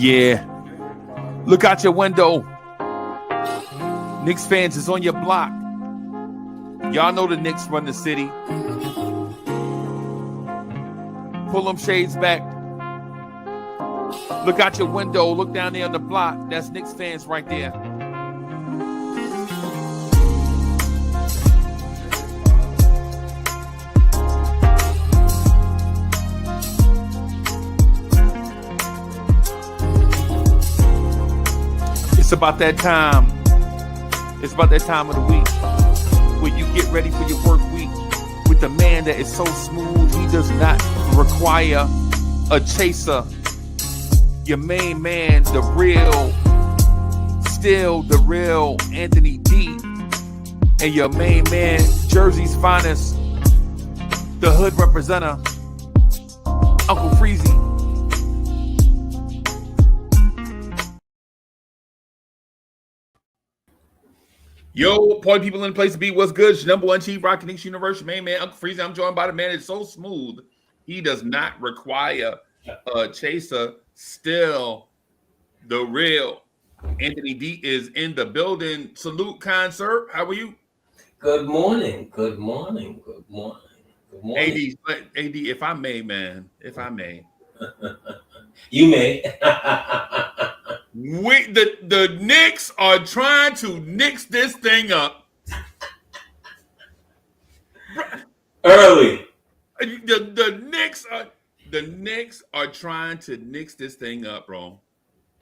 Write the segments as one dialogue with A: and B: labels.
A: Yeah. Look out your window. Knicks fans is on your block. Y'all know the Knicks run the city. Pull them shades back. Look out your window. Look down there on the block. That's Knicks fans right there. It's about that time. It's about that time of the week where you get ready for your work week with the man that is so smooth. He does not require a chaser. Your main man, the real, still the real Anthony D. And your main man, Jersey's finest, the hood representative, Uncle Freezie. Yo, party people in the place to be. What's good? It's your number one chief, Rock Knicks University, main man, Uncle Freezie. I'm joined by the man that's so smooth. He does not require a chaser. Still, the real Anthony D is in the building. Salute, kind sir. How are you?
B: Good morning. Good morning. Good morning. Good morning.
A: AD, if I may, man, if I may.
B: You may.
A: The Knicks are trying to nix this thing up
B: Early.
A: The Knicks are trying to nix this thing up, bro.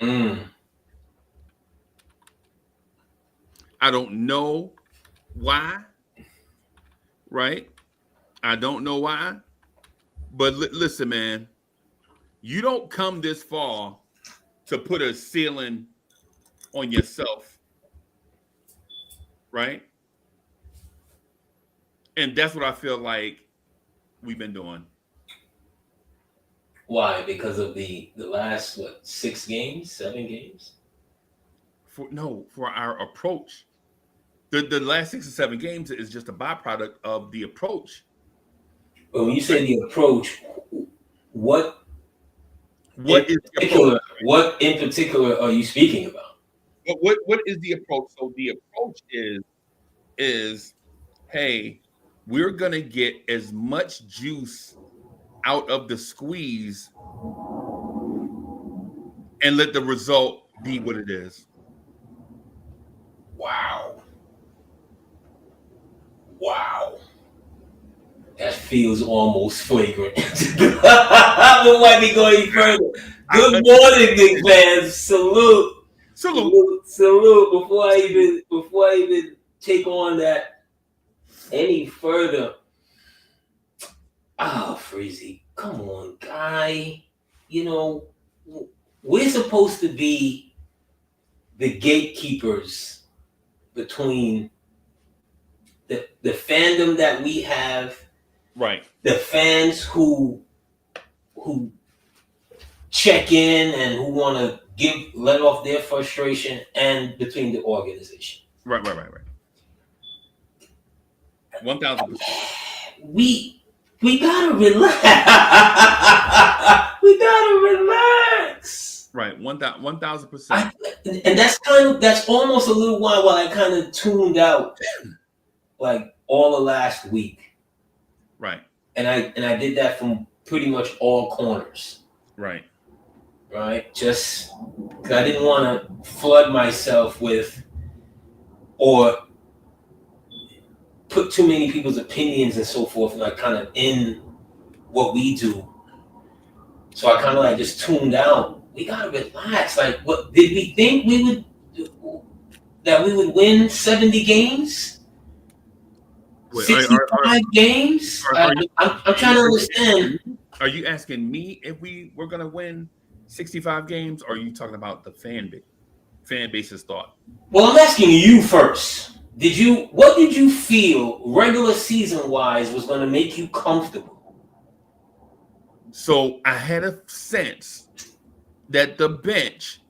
A: I don't know why, right? I don't know why, but listen, man, you don't come this far to put a ceiling on yourself, right? And that's what I feel like we've been doing.
B: Why? Because of the last 6 games, 7 games?
A: For our approach. The last 6 or 7 games is just a byproduct of the approach.
B: Well, when you say the approach, what in particular are you speaking about?
A: What is the approach? So the approach is hey, we're gonna get as much juice out of the squeeze and let the result be what it is.
B: Wow. That feels almost flagrant. I might be going further. Good morning, Knicks fans. Salute. Before I even take on that any further. Freezie, come on, guy. You know, we're supposed to be the gatekeepers between the fandom that we have,
A: right?
B: The fans who check in and who want to let off their frustration, and between the organization.
A: Right. 1,000%.
B: We gotta relax. We gotta relax.
A: Right, 1,000%.
B: And that's almost a little while I kind of tuned out, like all of last week.
A: Right.
B: And I did that from pretty much all corners.
A: Right.
B: Just because I didn't want to flood myself with or put too many people's opinions and so forth, like kind of in what we do. So I kind of just tuned out. We gotta relax. Like, what did we think we would win 70 games? 65 games? I'm trying to understand.
A: Are you asking me if we were gonna win 65 games, or are you talking about the fan base's thought?
B: Well, I'm asking you first. What did you feel regular season wise was going to make you comfortable?
A: So I had a sense that the bench,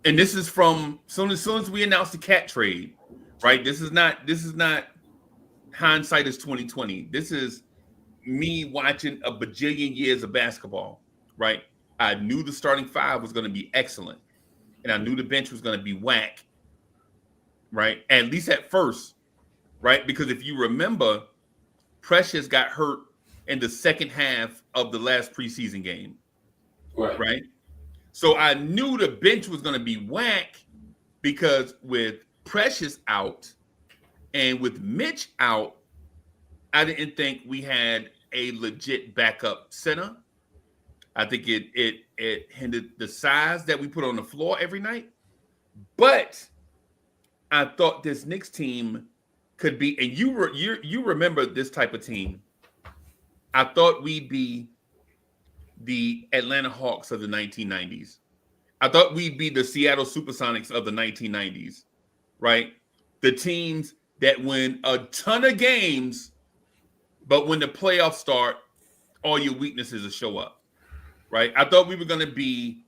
A: and this is from soon as we announced the cat trade, right? This is not hindsight is 2020. This is me watching a bajillion years of basketball, right? I knew the starting five was going to be excellent, and I knew the bench was going to be whack, right? At least at first, right? Because if you remember, Precious got hurt in the second half of the last preseason game, right? So I knew the bench was going to be whack because with Precious out and with Mitch out, I didn't think we had a legit backup center. I think it hindered the size that we put on the floor every night. But I thought this Knicks team could be, and you remember this type of team. I thought we'd be the Atlanta Hawks of the 1990s. I thought we'd be the Seattle Supersonics of the 1990s, right? The teams that win a ton of games, but when the playoffs start, all your weaknesses will show up, right? I thought we were going to be.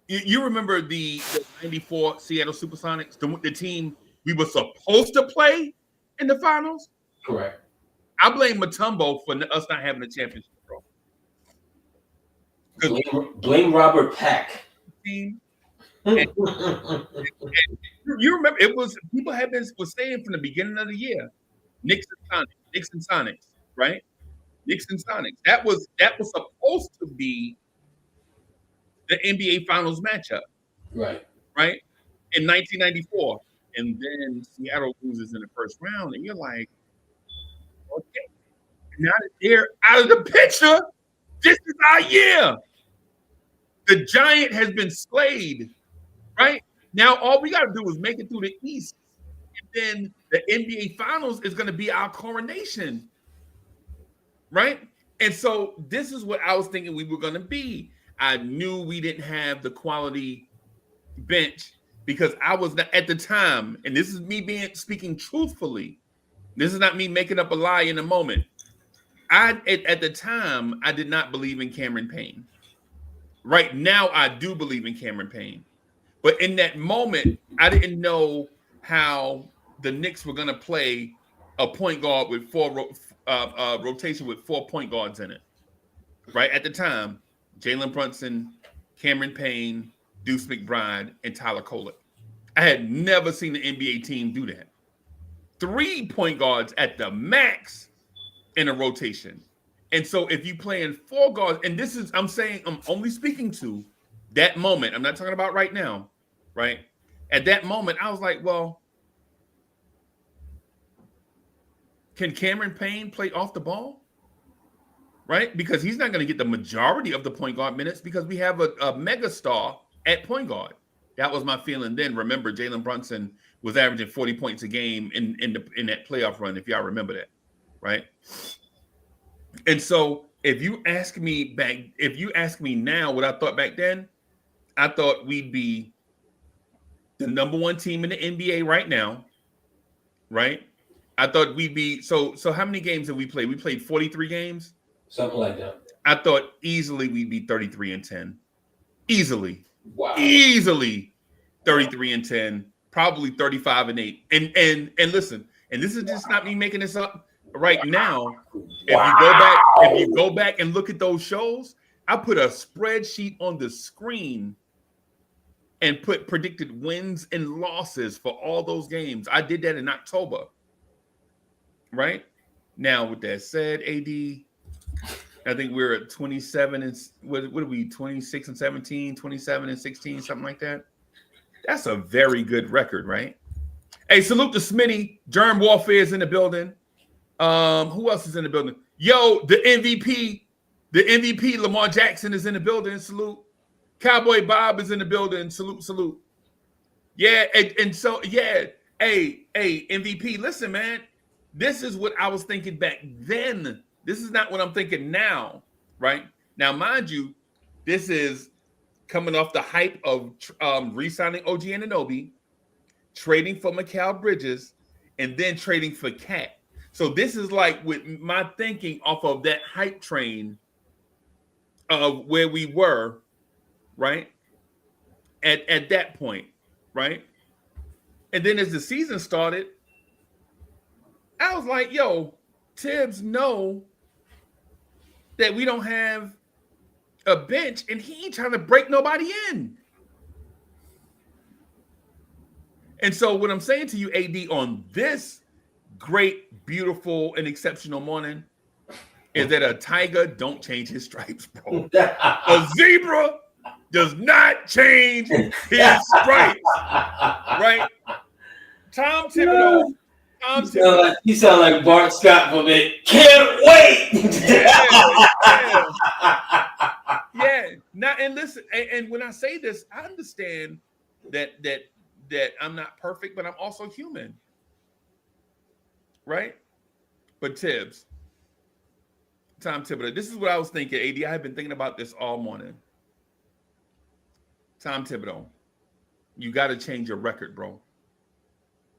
A: You remember the 94 Seattle Supersonics, the team we were supposed to play in the finals?
B: Correct.
A: I blame Mutombo for us not having a championship trophy.
B: Blame Robert Pack.
A: Team. And you remember it was people was saying from the beginning of the year, Knicks and Sonics, right? Knicks and Sonics. That was supposed to be the NBA Finals matchup,
B: right?
A: In 1994, and then Seattle loses in the first round, and you're like, okay, now that they're out of the picture, this is our year. The giant has been slayed, right? Now all we got to do is make it through the East, and then the NBA Finals is going to be our coronation, right? And so this is what I was thinking we were going to be. I knew we didn't have the quality bench because I was not at the time, and this is me speaking truthfully. This is not me making up a lie in a moment. At the time, I did not believe in Cameron Payne. Right now, I do believe in Cameron Payne. But in that moment, I didn't know how the Knicks were going to play a point guard with rotation with 4 point guards in it. Right at the time, Jalen Brunson, Cameron Payne, Deuce McBride, and Tyler Kolek. I had never seen the NBA team do that. 3 point guards at the max in a rotation. And so if you play in 4 guards, and this is, I'm only speaking to that moment. I'm not talking about right now, right? At that moment, I was like, well, can Cameron Payne play off the ball? Right? Because he's not going to get the majority of the point guard minutes because we have a mega star at point guard. That was my feeling then. Remember, Jalen Brunson was averaging 40 points a game in that playoff run, if y'all remember that, right? And so if you ask me now what I thought back then, I thought we'd be the number 1 team in the NBA right now, right? I thought we'd be so how many games did we play? We played 43 games.
B: Something like that.
A: I thought easily we'd be 33-10. Easily.
B: Wow.
A: Easily 33-10, probably 35-8. And listen, and this is just not me making this up right now. If you go back and look at those shows, I put a spreadsheet on the screen and put predicted wins and losses for all those games. I did that in October. Right? Now, with that said, AD, I think we're at 27 and what are we, 26 and 17, 27 and 16, something like that. That's a very good record, right? Hey, salute to Smitty. Germ Warfare is in the building. Who else is in the building? Yo, the MVP, Lamar Jackson is in the building. Salute. Cowboy Bob is in the building. Salute. Yeah, and so, yeah. Hey, MVP, listen, man. This is what I was thinking back then. This is not what I'm thinking now, right? Now, mind you, this is coming off the hype of re-signing OG Anunoby, trading for Mikal Bridges, and then trading for Cat. So this is like with my thinking off of that hype train of where we were, right? At that point, right? And then as the season started, I was like, yo, Tibs know that we don't have a bench, and he ain't trying to break nobody in. And so what I'm saying to you, AD, on this great, beautiful, and exceptional morning is that a tiger don't change his stripes, bro. A zebra does not change his stripes, right? Tom Thibodeau.
B: You sound like Bart Scott from it. Can't wait.
A: Yeah. Now, and listen, and when I say this, I understand that I'm not perfect, but I'm also human, right? But Tibs, Tom Thibodeau, this is what I was thinking, AD. I have been thinking about this all morning. Tom Thibodeau, you got to change your record, bro.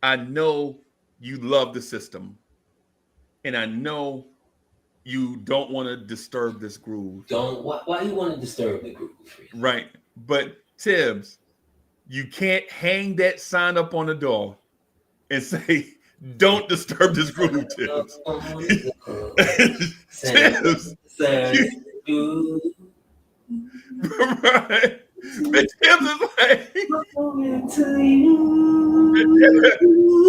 A: I know you love the system, and I know you don't want to disturb this groove.
B: Why you want to disturb the groove?
A: Right. But Tibbs, you can't hang that sign up on the door and say, don't disturb this groove, Tibbs. Tibbs. Right. But Tibbs is like,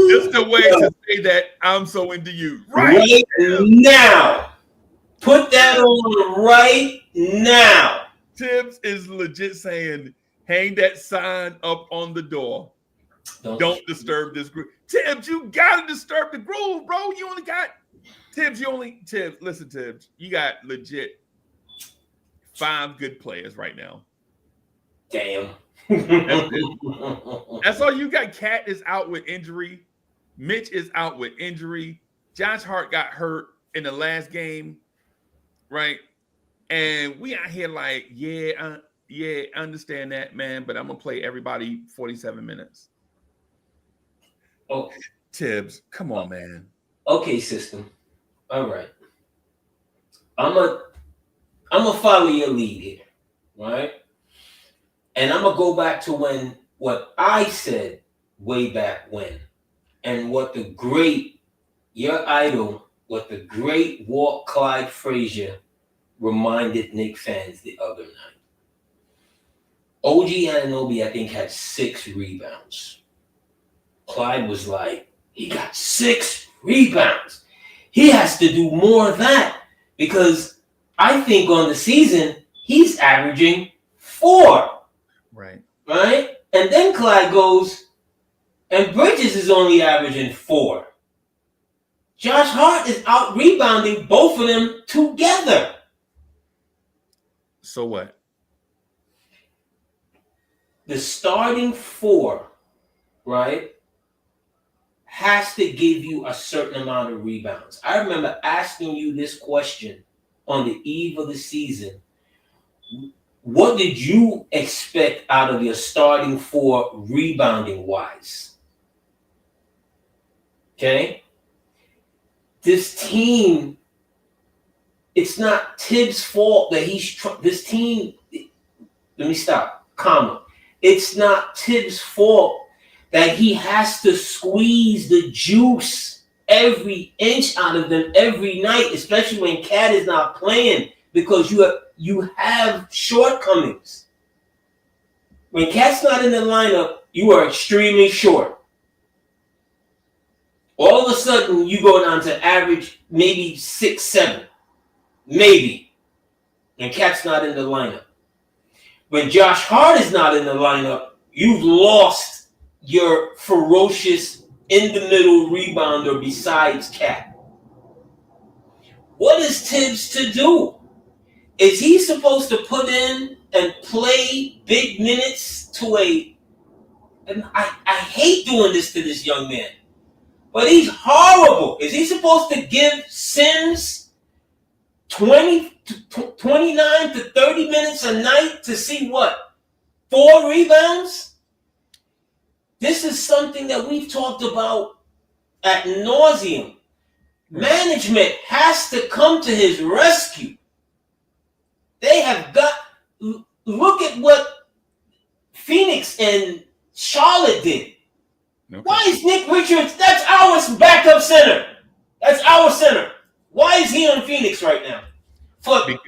A: just a way to say that I'm so into you.
B: Right now. Put that on right now.
A: Tibbs is legit saying, hang that sign up on the door. Don't disturb this groove. Tibbs, you gotta disturb the groove, bro. You only got Tibbs. Listen, Tibbs. You got legit 5 good players right now.
B: Damn.
A: That's all you got. Cat is out with injury. Mitch is out with injury. Josh Hart got hurt in the last game, right? And we out here like, I understand that, man, but I'm gonna play everybody 47 minutes.
B: Oh,
A: Tibbs, come on, man.
B: Okay, system. All right. I'm a follow your lead here, right? And I'm gonna go back to what I said way back when, and what the great Walt Clyde Frazier reminded Knicks fans the other night. OG Anunoby, I think, had 6 rebounds. Clyde was like, he got 6 rebounds. He has to do more of that, because I think on the season, he's averaging 4. Right? And then Clyde goes, and Bridges is only averaging 4. Josh Hart is out rebounding both of them together.
A: So what?
B: The starting 4, right, has to give you a certain amount of rebounds. I remember asking you this question on the eve of the season. What did you expect out of your starting 4 rebounding wise? Okay? This team, it's not Tibbs' fault that this team, let me stop, comma. It's not Tibbs' fault that he has to squeeze the juice every inch out of them every night, especially when Cat is not playing, because you have shortcomings. When Cat's not in the lineup, you are extremely short. All of a sudden, you go down to average maybe 6, 7. Maybe. And Cat's not in the lineup. When Josh Hart is not in the lineup, you've lost your ferocious in-the-middle rebounder besides Cat. What is Tibbs to do? Is he supposed to put in and play big minutes to and I hate doing this to this young man, but he's horrible. Is he supposed to give Sims 29 to 30 minutes a night to see what? 4 rebounds? This is something that we've talked about ad nauseum. Management has to come to his rescue. They have got, look at what Phoenix and Charlotte did. Okay. Why is Nick Richards, that's our backup center. That's our center. Why is he on Phoenix right now? For a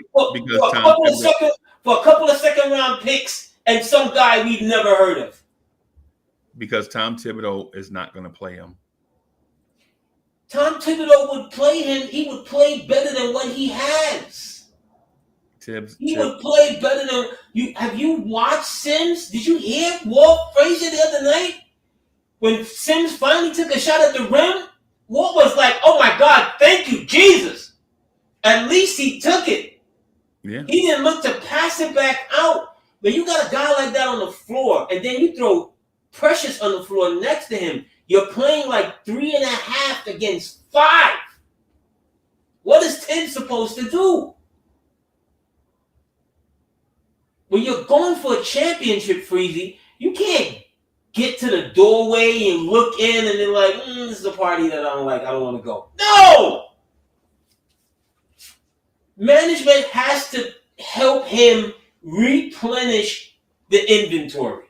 B: for a couple of second-round picks and some guy we've never heard of?
A: Because Tom Thibodeau is not going to play him.
B: Tom Thibodeau would play him. He would play better than what he has.
A: Tibs.
B: Would play better than you. Have you watched Sims? Did you hear Walt Frazier the other night? When Sims finally took a shot at the rim, Walt was like, "Oh my God, thank you, Jesus." At least he took it.
A: Yeah.
B: He didn't look to pass it back out. When you got a guy like that on the floor, and then you throw Precious on the floor next to him, you're playing like 3.5 against 5. What is Tibs supposed to do? When you're going for a championship, Freezie, you can't get to the doorway and look in and then like, this is a party that I don't like. I don't want to go. No! Management has to help him replenish the inventory.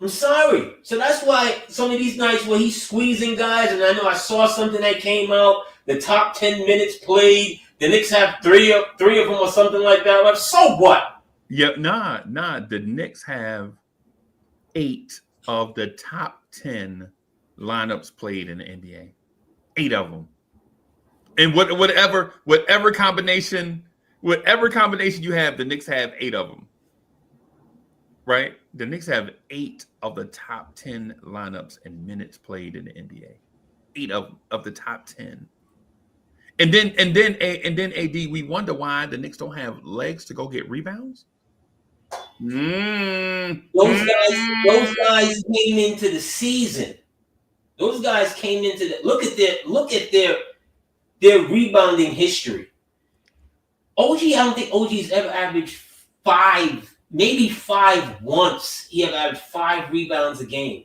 B: I'm sorry. So that's why some of these nights where he's squeezing guys, and I know I saw something that came out, the top 10 minutes played, the Knicks have three of them or something like that. Like, so what?
A: Yeah, nah. The Knicks have 8 of the top 10 lineups played in the NBA. 8 of them. And whatever combination you have, the Knicks have 8 of them. Right? The Knicks have 8 of the top 10 lineups and minutes played in the NBA. 8 of the top 10. And then AD, we wonder why the Knicks don't have legs to go get rebounds.
B: Those guys came into the season. Those guys came into the look at their rebounding history. OG, I don't think OG's ever averaged 5. Maybe 5 once. He have averaged 5 rebounds a game.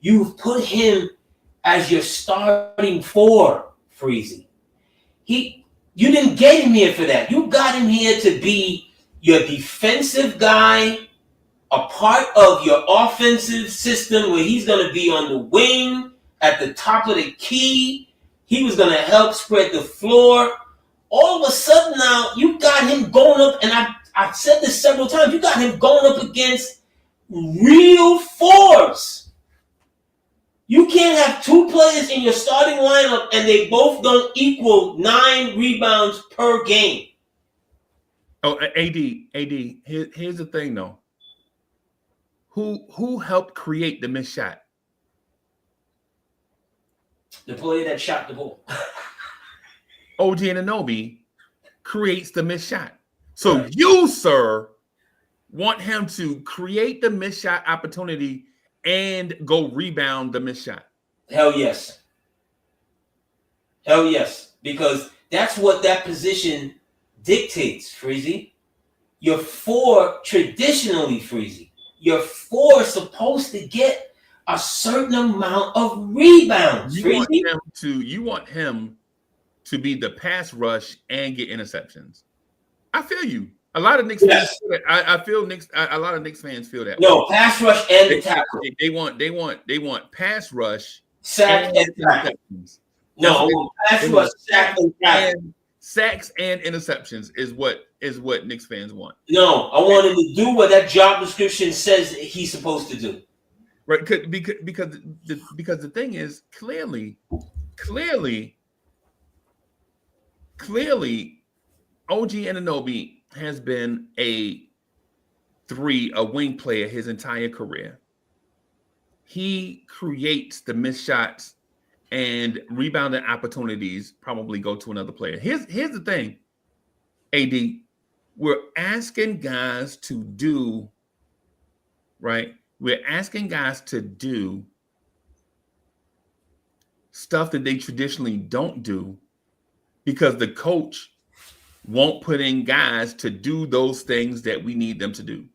B: You've put him as your starting 4, Freezie. You didn't get him here for that. You got him here to be your defensive guy, a part of your offensive system where he's going to be on the wing, at the top of the key. He was going to help spread the floor. All of a sudden now, you got him going up, and I've said this several times, you got him going up against real 4s. You can't have 2 players in your starting lineup and they both don't equal 9 rebounds per game.
A: Oh, AD, here's the thing though. Who helped create the missed shot?
B: The player that shot the ball.
A: OG Anunoby creates the missed shot. So you, sir, want him to create the missed shot opportunity and go rebound the missed shot.
B: Hell yes. Hell yes. Because that's what that position dictates, Freezie. Your 4, traditionally, Freezie, your 4 is supposed to get a certain amount of rebounds.
A: You want him to be the pass rush and get interceptions. I feel you. A lot of Knicks fans feel that. I feel a lot of Knicks fans feel that.
B: No, pass rush and the tackle.
A: They want pass rush,
B: sack and tackle. No, pass rush, sack and tackle.
A: Sacks and interceptions is what Knicks fans want.
B: No, I want him to do what that job description says he's supposed to do.
A: Right, because the thing is clearly, OG Anunoby has been a wing player his entire career. He creates the missed shots and rebounding opportunities probably go to another player. Here's the thing, AD. We're asking guys to do, right? We're asking guys to do stuff that they traditionally don't do because the coach won't put in guys to do those things that we need them to do.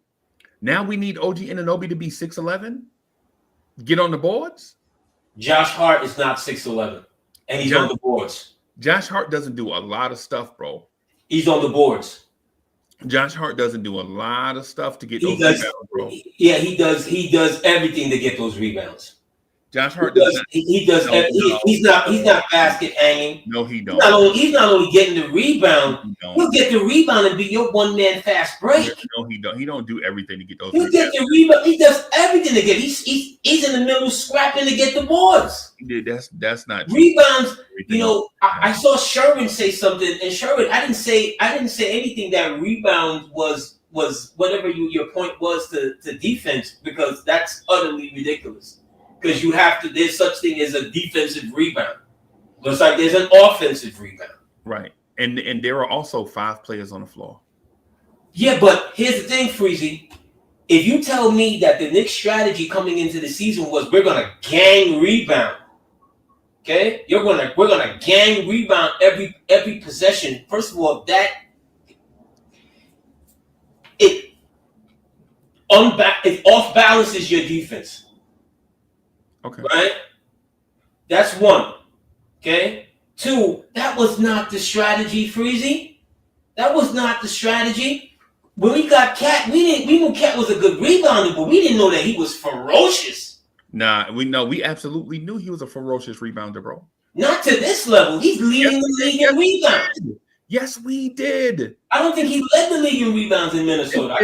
A: Now we need OG Anunoby to be 6'11", get on the boards.
B: Josh Hart is not 6'11", and he's on the boards.
A: Josh Hart doesn't do a lot of stuff, bro.
B: He's on the boards.
A: Josh Hart doesn't do a lot of stuff to get those rebounds, bro.
B: Yeah, he does. He does everything to get those rebounds.
A: Josh Hart does not.
B: He does. He's not basket hanging.
A: No, he don't.
B: He's not only getting the rebound. He'll get the rebound and be your one man fast break.
A: No, he don't. He don't do everything to get those.
B: He'll get the rebound. He does everything to get. He's in the middle scrapping to get the boards.
A: That's not true.
B: Rebounds. I saw Sherwin say something, and Sherwin, I didn't say anything that rebound was whatever your point was to defense, because that's utterly ridiculous. Because there's such thing as a defensive rebound. Looks like there's an offensive rebound.
A: Right. And there are also 5 players on the floor. Yeah,
B: but here's the thing, Freezie. If you tell me that the Knicks' strategy coming into the season was we're gonna gang rebound, okay? We're gonna gang rebound every possession. First of all, it off balances your defense.
A: Okay.
B: Right? That's 1. Okay? 2, that was not the strategy, Freezie. That was not the strategy. When we got Cat, we knew Cat was a good rebounder, but we didn't know that he was ferocious.
A: Nah, we absolutely knew he was a ferocious rebounder, bro.
B: Not to this level. He's leading the league in rebounds.
A: Yes, we did.
B: I don't think he led the league in rebounds in Minnesota.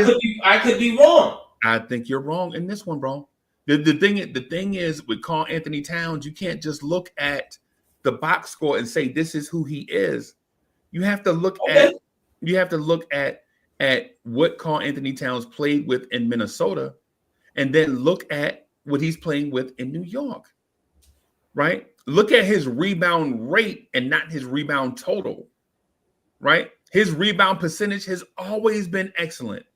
B: I could be wrong.
A: I think you're wrong in this one, bro. The thing is with Karl Anthony Towns, you can't just look at the box score and say this is who he is. You have to look at what Karl Anthony Towns played with in Minnesota, and then look at what he's playing with in New York. Right? Look at his rebound rate and not his rebound total. Right? His rebound percentage has always been excellent.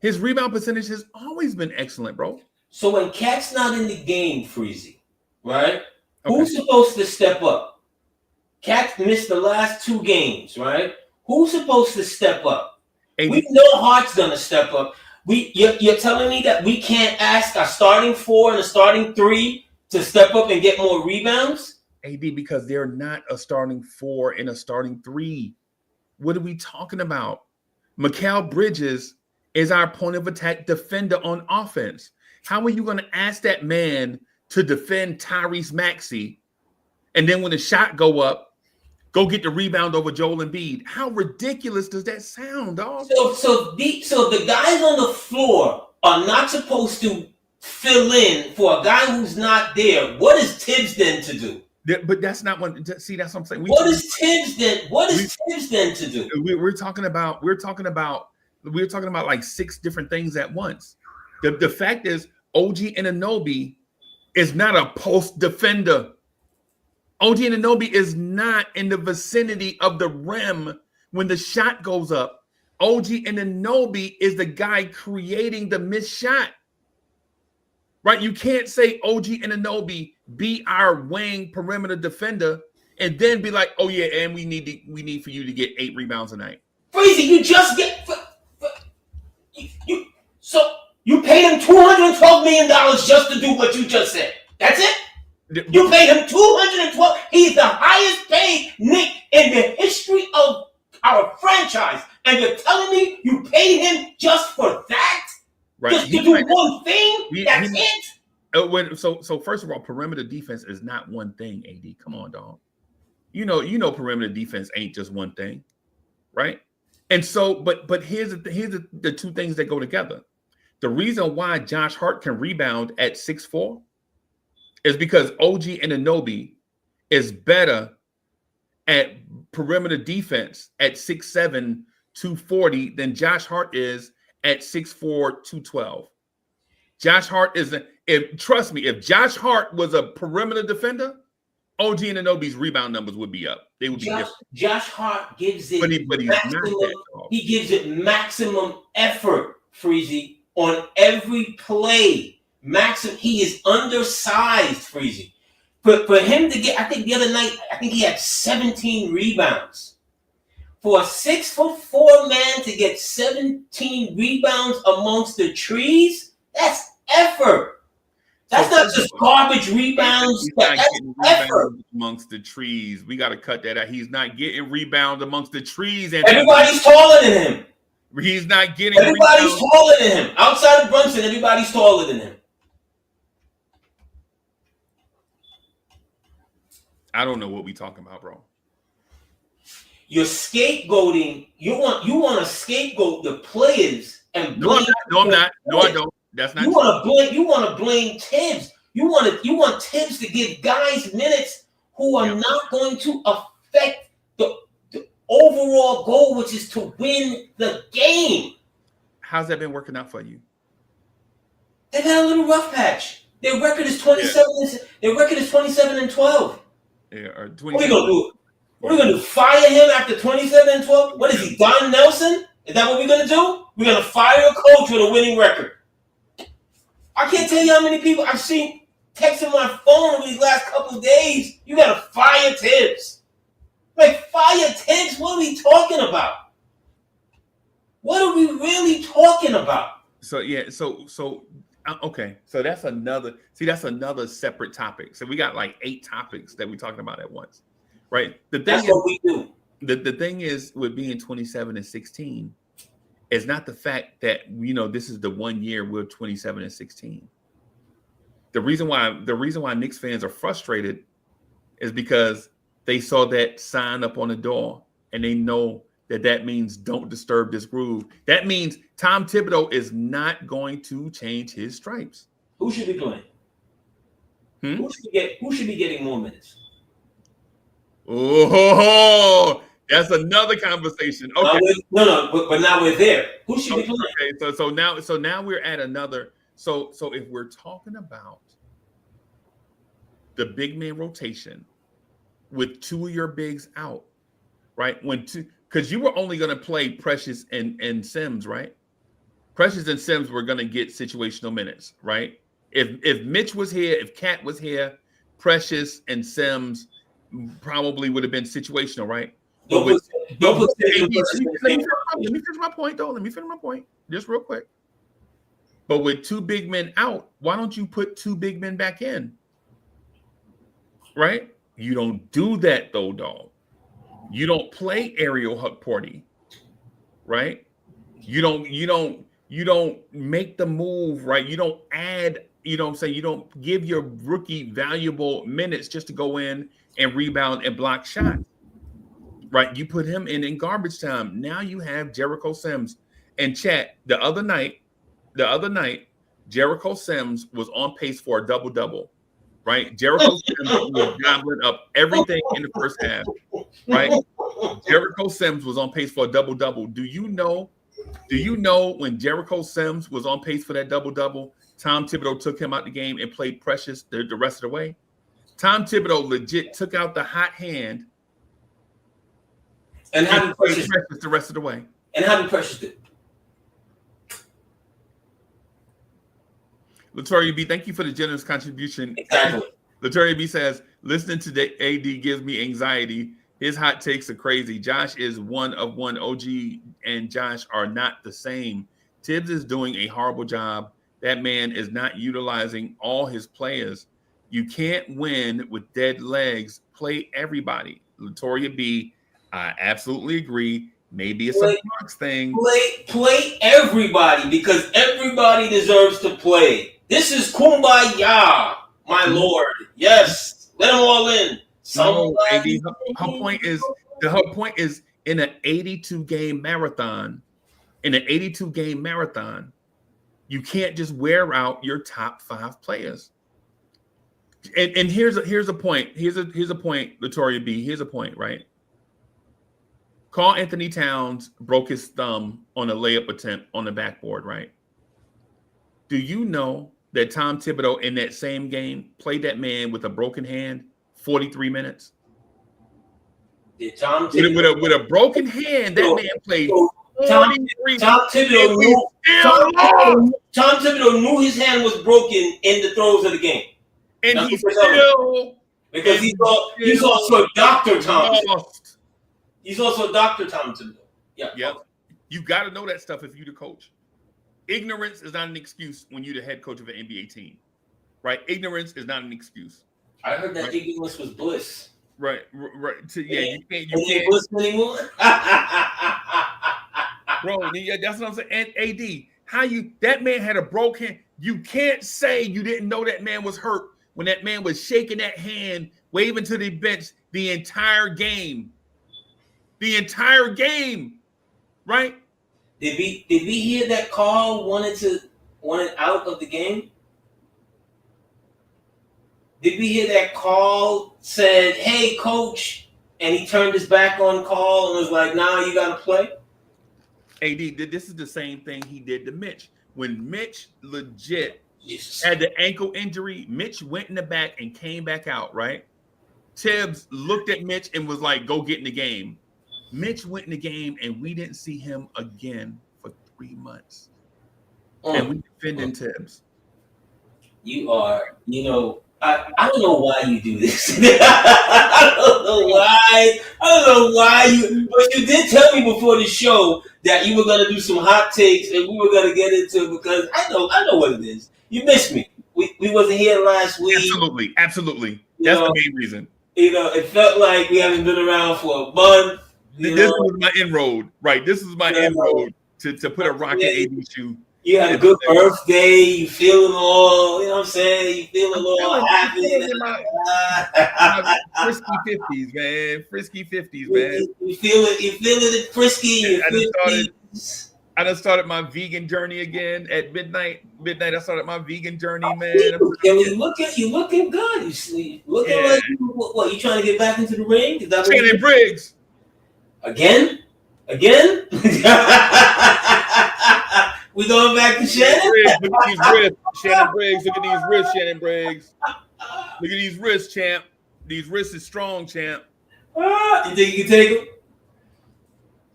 A: His rebound percentage has always been excellent, bro.
B: So when Cat's not in the game, Freezie, right? Okay. Who's supposed to step up? Cat missed the last 2 games, right? Who's supposed to step up? We know Hart's gonna step up. You're telling me that we can't ask a starting 4 and a starting 3 to step up and get more rebounds?
A: AD, because they're not a starting 4 and a starting 3. What are we talking about? Mikal Bridges is our point of attack defender on offense. How are you going to ask that man to defend Tyrese Maxey, and then when the shot go up, go get the rebound over Joel Embiid? How ridiculous does that sound, dog?
B: So the guys on the floor are not supposed to fill in for a guy who's not there. What is Tibs then to do?
A: But that's not what. See, that's what I'm saying.
B: What is Tibs then to do?
A: We're talking about like 6 different things at once. The fact is, OG Anunoby is not a post defender. OG Anunoby is not in the vicinity of the rim when the shot goes up. OG Anunoby is the guy creating the missed shot. Right? You can't say OG Anunoby be our wing perimeter defender and then be like, oh yeah, and we need for you to get 8 rebounds a night.
B: Freezie, you just get you paid him $212 million just to do what you just said. That's it? You paid him $212. He's the highest paid Knick in the history of our franchise. And you're telling me you paid him just for that? Right. Just to do one thing? That's it?
A: So first of all, perimeter defense is not one thing, AD. Come on, dog. You know perimeter defense ain't just one thing, right? And so, but here's the 2 things that go together. The reason why Josh Hart can rebound at 6'4" is because OG Anunoby is better at perimeter defense at 6'7", 240 than Josh Hart is at 6'4", 212. Josh Hart trust me, if Josh Hart was a perimeter defender, OG Anunoby's rebound numbers would be up. They would be different.
B: Josh Hart gives it
A: he
B: gives it maximum effort, Freezie, on every play. He is undersized, Freezie. But for him to get, I think the other night, he had 17 rebounds. For a 6'4" man to get 17 rebounds amongst the trees, that's effort. That's not just garbage rebounds. That's effort.
A: Amongst the trees. We got to cut that out. He's not getting rebounds amongst the trees.
B: Everybody's taller than him.
A: He's not getting
B: Everybody's taller than him. Outside of Brunson, everybody's taller than him.
A: I don't know what we talking about, bro.
B: You're scapegoating. You want to scapegoat the players and blame.
A: No, I'm not. No, I don't. That's not.
B: You want to blame. You want to blame Tibs. You want Tibs to give guys minutes who are not going to affect the overall goal, which is to win the game.
A: How's that been working out for you?
B: They've had a little rough patch. Their record is 27. Their record is 27-12.
A: Yeah, or 27.
B: What are we gonna do? What are we gonna do? Fire him after 27-12? What is he, Don Nelson? Is that what we're gonna do? We're gonna fire a coach with a winning record. I can't tell you how many people I've seen texting my phone over these last couple of days. You gotta fire Tibs. Like, fire Tibs? What are we talking about? What are we really talking about?
A: So okay. So that's another separate topic. So we got like 8 topics that we're talking about at once, right?
B: That's what we do.
A: The thing is with being 27 and 16 is not the fact that, this is the 1 year we're 27 and 16. The reason why Knicks fans are frustrated is because they saw that sign up on the door and they know that means don't disturb this groove. That means Tom Thibodeau is not going to change his stripes.
B: Who should be playing? Who should be getting more minutes?
A: Oh, that's another conversation. Okay.
B: But now we're there. Who should be playing?
A: Okay, so now we're at another. So if we're talking about the big man rotation with 2 of your bigs out, right? Because you were only going to play Precious and Sims, right? Precious and Sims were going to get situational minutes, right? If Mitch was here, if Cat was here, Precious and Sims probably would have been situational, right? Let me finish my point, though. Let me finish my point, just real quick. But with 2 big men out, why don't you put 2 big men back in? Right? You don't do that, though, dog. You don't play Ariel Huckporty, right? You don't make the move, right? You don't add, you don't give your rookie valuable minutes just to go in and rebound and block shots, right? You put him in garbage time. Now you have Jericho Sims. And chat, the other night, Jericho Sims was on pace for a double-double. Right, Jericho Sims was gobbling up everything in the first half. Right, Jericho Sims was on pace for a double-double. Do you know when Jericho Sims was on pace for that double-double, Tom Thibodeau took him out the game and played Precious the rest of the way? Tom Thibodeau legit took out the hot hand
B: and had Precious
A: the rest of the way.
B: And how did Precious do?
A: Latoria B, thank you for the generous contribution.
B: Exactly.
A: Latoria B says, listening to the AD gives me anxiety. His hot takes are crazy. Josh is one of one. OG and Josh are not the same. Tibs is doing a horrible job. That man is not utilizing all his players. You can't win with dead legs. Play everybody. Latoria B, I absolutely agree. Maybe it's a box thing.
B: Play everybody because everybody deserves to play. This is kumbaya, my lord. Yes, let them all in.
A: Her point is in an 82-game marathon. You can't just wear out your top 5 players. And here's a point. Here's a point, Latoria B. Here's a point, right? Karl Anthony Towns broke his thumb on a layup attempt on the backboard, right? Do you know that Tom Thibodeau in that same game played that man with a broken hand 43 minutes?
B: Did Tom Thibodeau
A: with a broken hand, that man played 43
B: Tom Thibodeau knew his hand was broken in the throes of the game.
A: And he still
B: because he's also Dr. Tom. He's also Dr. Tom Thibodeau. Yeah.
A: Yep. You got to know that stuff if you're the coach. Ignorance is not an excuse when you're the head coach of an NBA team, right? Ignorance is not an excuse.
B: I heard that ignorance was bliss.
A: Right. You can't
B: bliss anymore.
A: Bro, yeah, that's what I'm saying. And AD, that man had a broken hand. You can't say you didn't know that man was hurt when that man was shaking that hand waving to the bench the entire game. The entire game, right?
B: Did we hear that Carl wanted out of the game? Did we hear that Carl said, "Hey, coach," and he turned his back on Carl and was like, "Nah, you got to play"?
A: AD, this is the same thing he did to Mitch. When Mitch legit
B: Jesus.
A: had the ankle injury, Mitch went in the back and came back out, right? Tibs looked at Mitch and was like, "Go get in the game." Mitch went in the game and we didn't see him again for 3 months. And we defending Tibs.
B: You are, I don't know why you do this. I don't know why you, but you did tell me before the show that you were going to do some hot takes and we were going to get into it because I know what it is. You missed me. We wasn't here last week.
A: Absolutely. That's the main reason.
B: It felt like we haven't been around for a month.
A: This was my inroad, right? This is my inroad to put a rock in AD's shoe.
B: You had a good birthday. You feeling all, you know what I'm saying? You feeling all happy.
A: My frisky 50s, man. Frisky 50s, man.
B: You feeling it frisky.
A: I done started my vegan journey again at midnight. I started my vegan journey, man.
B: You looking good. You looking like what? You trying to get back into the ring? Is that
A: Shannon Briggs.
B: Again? We going back to Shannon?
A: Look at these wrists, Shannon Briggs. Look at these wrists, Shannon Briggs. Look at these wrists, champ. These wrists is strong, champ.
B: You think you can take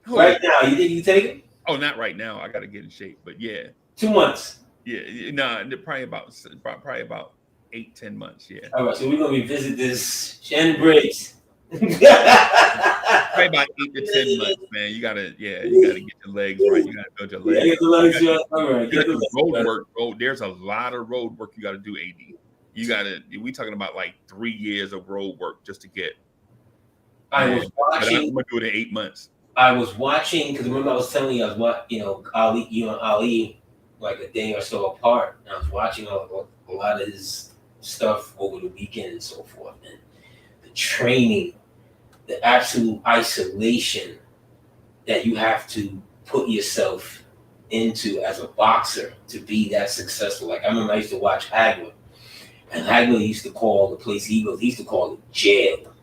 B: them? Right now, you think you can take them?
A: Oh, not right now. I got to get in shape, but yeah.
B: 2 months.
A: Yeah, probably about 8-10 months. Yeah.
B: All right, so we're gonna revisit this Shannon Briggs.
A: Probably about 8 to 10 months, man. You gotta get your legs right. You gotta build your legs.
B: Get the legs right. All right.
A: Get the road work, bro. There's a lot of road work you gotta do, AD. We talking about like 3 years of road work just to get.
B: I was watching.
A: I'm gonna do it in 8 months.
B: I was watching because remember I was telling you I was watching, Ali, like a day or so apart, and I was watching a lot of his stuff over the weekend and so forth, and the training, the absolute isolation that you have to put yourself into as a boxer to be that successful. Like I remember I used to watch Hagler, and Hagler used to call the place he used to call it jail.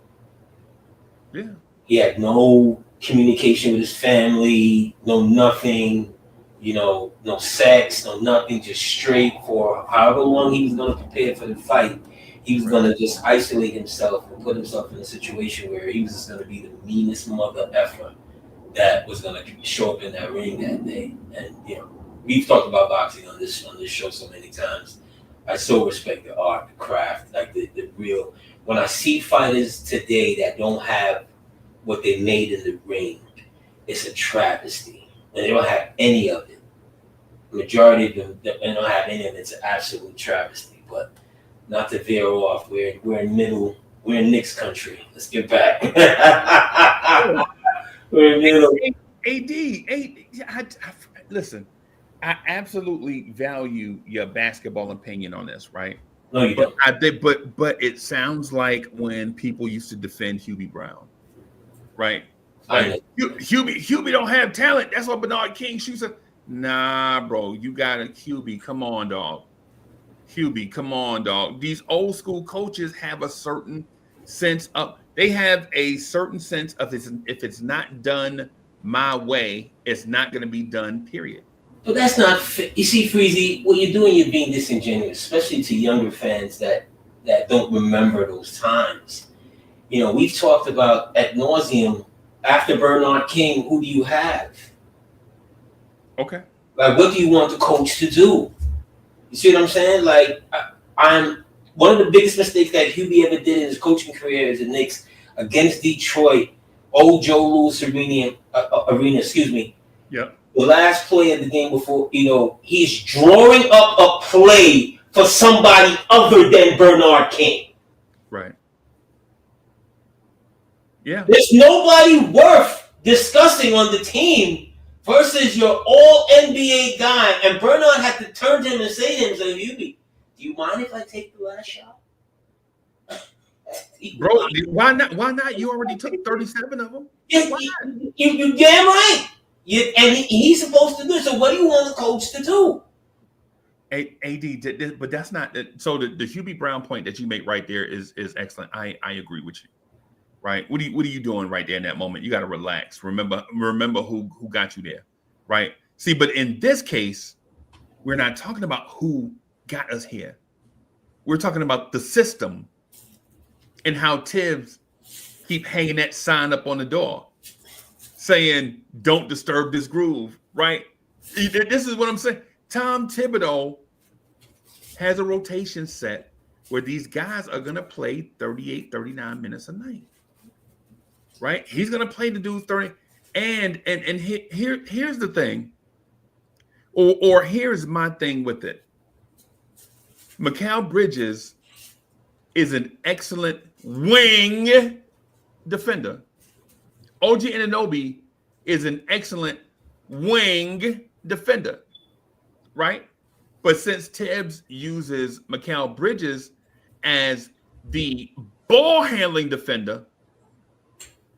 A: Yeah.
B: He had no communication with his family, no nothing, no sex, no nothing, just straight for however long he was going to prepare for the fight. He was going to just isolate himself and put himself in a situation where he was just going to be the meanest mother effer that was going to show up in that ring that day. And, we've talked about boxing on this show so many times. I so respect the art, the craft, like the real. When I see fighters today that don't have what they made in the ring, it's a travesty. And they don't have any of it. The majority of them, they don't have any of it. It's an absolute travesty. But not to veer off, we're in Knicks country. Let's get back. We're in middle.
A: AD, listen, I absolutely value your basketball opinion on this, right?
B: No, you don't.
A: But it sounds like when people used to defend Hubie Brown, right? Like Hubie don't have talent. That's what Bernard King shoots at. Nah, bro, you got a Hubie. Come on, dog. Hubie, come on, dog. These old school coaches have a certain sense of. They have a certain sense of if it's not done my way, it's not going to be done. Period.
B: But that's not. You see, Freezie, what you're doing, you're being disingenuous, especially to younger fans that don't remember those times. We've talked about ad nauseum. After Bernard King, who do you have?
A: Okay.
B: Like, what do you want the coach to do? You see what I'm saying? Like, I'm one of the biggest mistakes that Hubie ever did in his coaching career as the Knicks against Detroit. Old Joe Louis Arena.
A: Yep.
B: The last play of the game before, he's drawing up a play for somebody other than Bernard King.
A: Right. Yeah.
B: There's nobody worth discussing on the team versus your all NBA guy. And Bernard had to turn to him and say to him, "Hubie, do you mind if I take the last shot?"
A: Bro, why not? Why not? You already took 37 of them.
B: You damn right. And he's supposed to do it. So what do you want the coach to do?
A: AD, but that's not. So the Hubie Brown point that you make right there is excellent. I agree with you. Right? What are you doing right there in that moment? You got to relax. Remember who got you there, right? See, but in this case, we're not talking about who got us here. We're talking about the system and how Tibs keep hanging that sign up on the door saying, "Don't disturb this groove," right? This is what I'm saying. Tom Thibodeau has a rotation set where these guys are going to play 38, 39 minutes a night. Right? He's going to play the dude 30. And here's the thing. Or here's my thing with it. Mikal Bridges is an excellent wing defender. OG Anunoby is an excellent wing defender. Right? But since Tibs uses Mikal Bridges as the ball handling defender,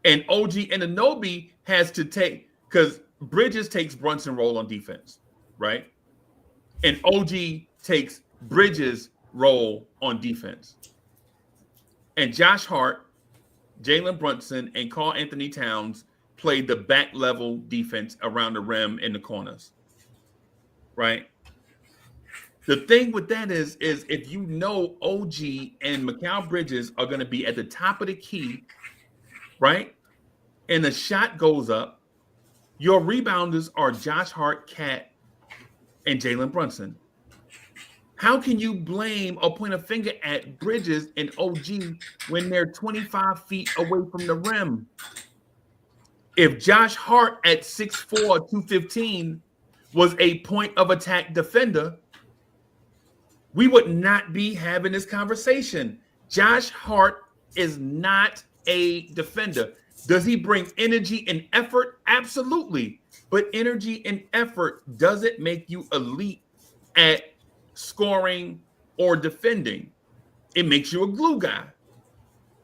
A: and OG Anunoby has to take, because Bridges takes Brunson role on defense, right? And OG takes Bridges role on defense. And Josh Hart, Jalen Brunson, and Karl Anthony Towns played the back level defense around the rim in the corners, right? The thing with that is if you know OG and Mikal Bridges are going to be at the top of the key, right? And the shot goes up, your rebounders are Josh Hart, Cat, and Jalen Brunson. How can you blame or point a finger at Bridges and OG when they're 25 feet away from the rim? If Josh Hart at 6'4", 215 was a point of attack defender, we would not be having this conversation. Josh Hart is not a defender. Does he bring energy and effort? Absolutely. But energy and effort doesn't make you elite at scoring or defending. It makes you a glue guy.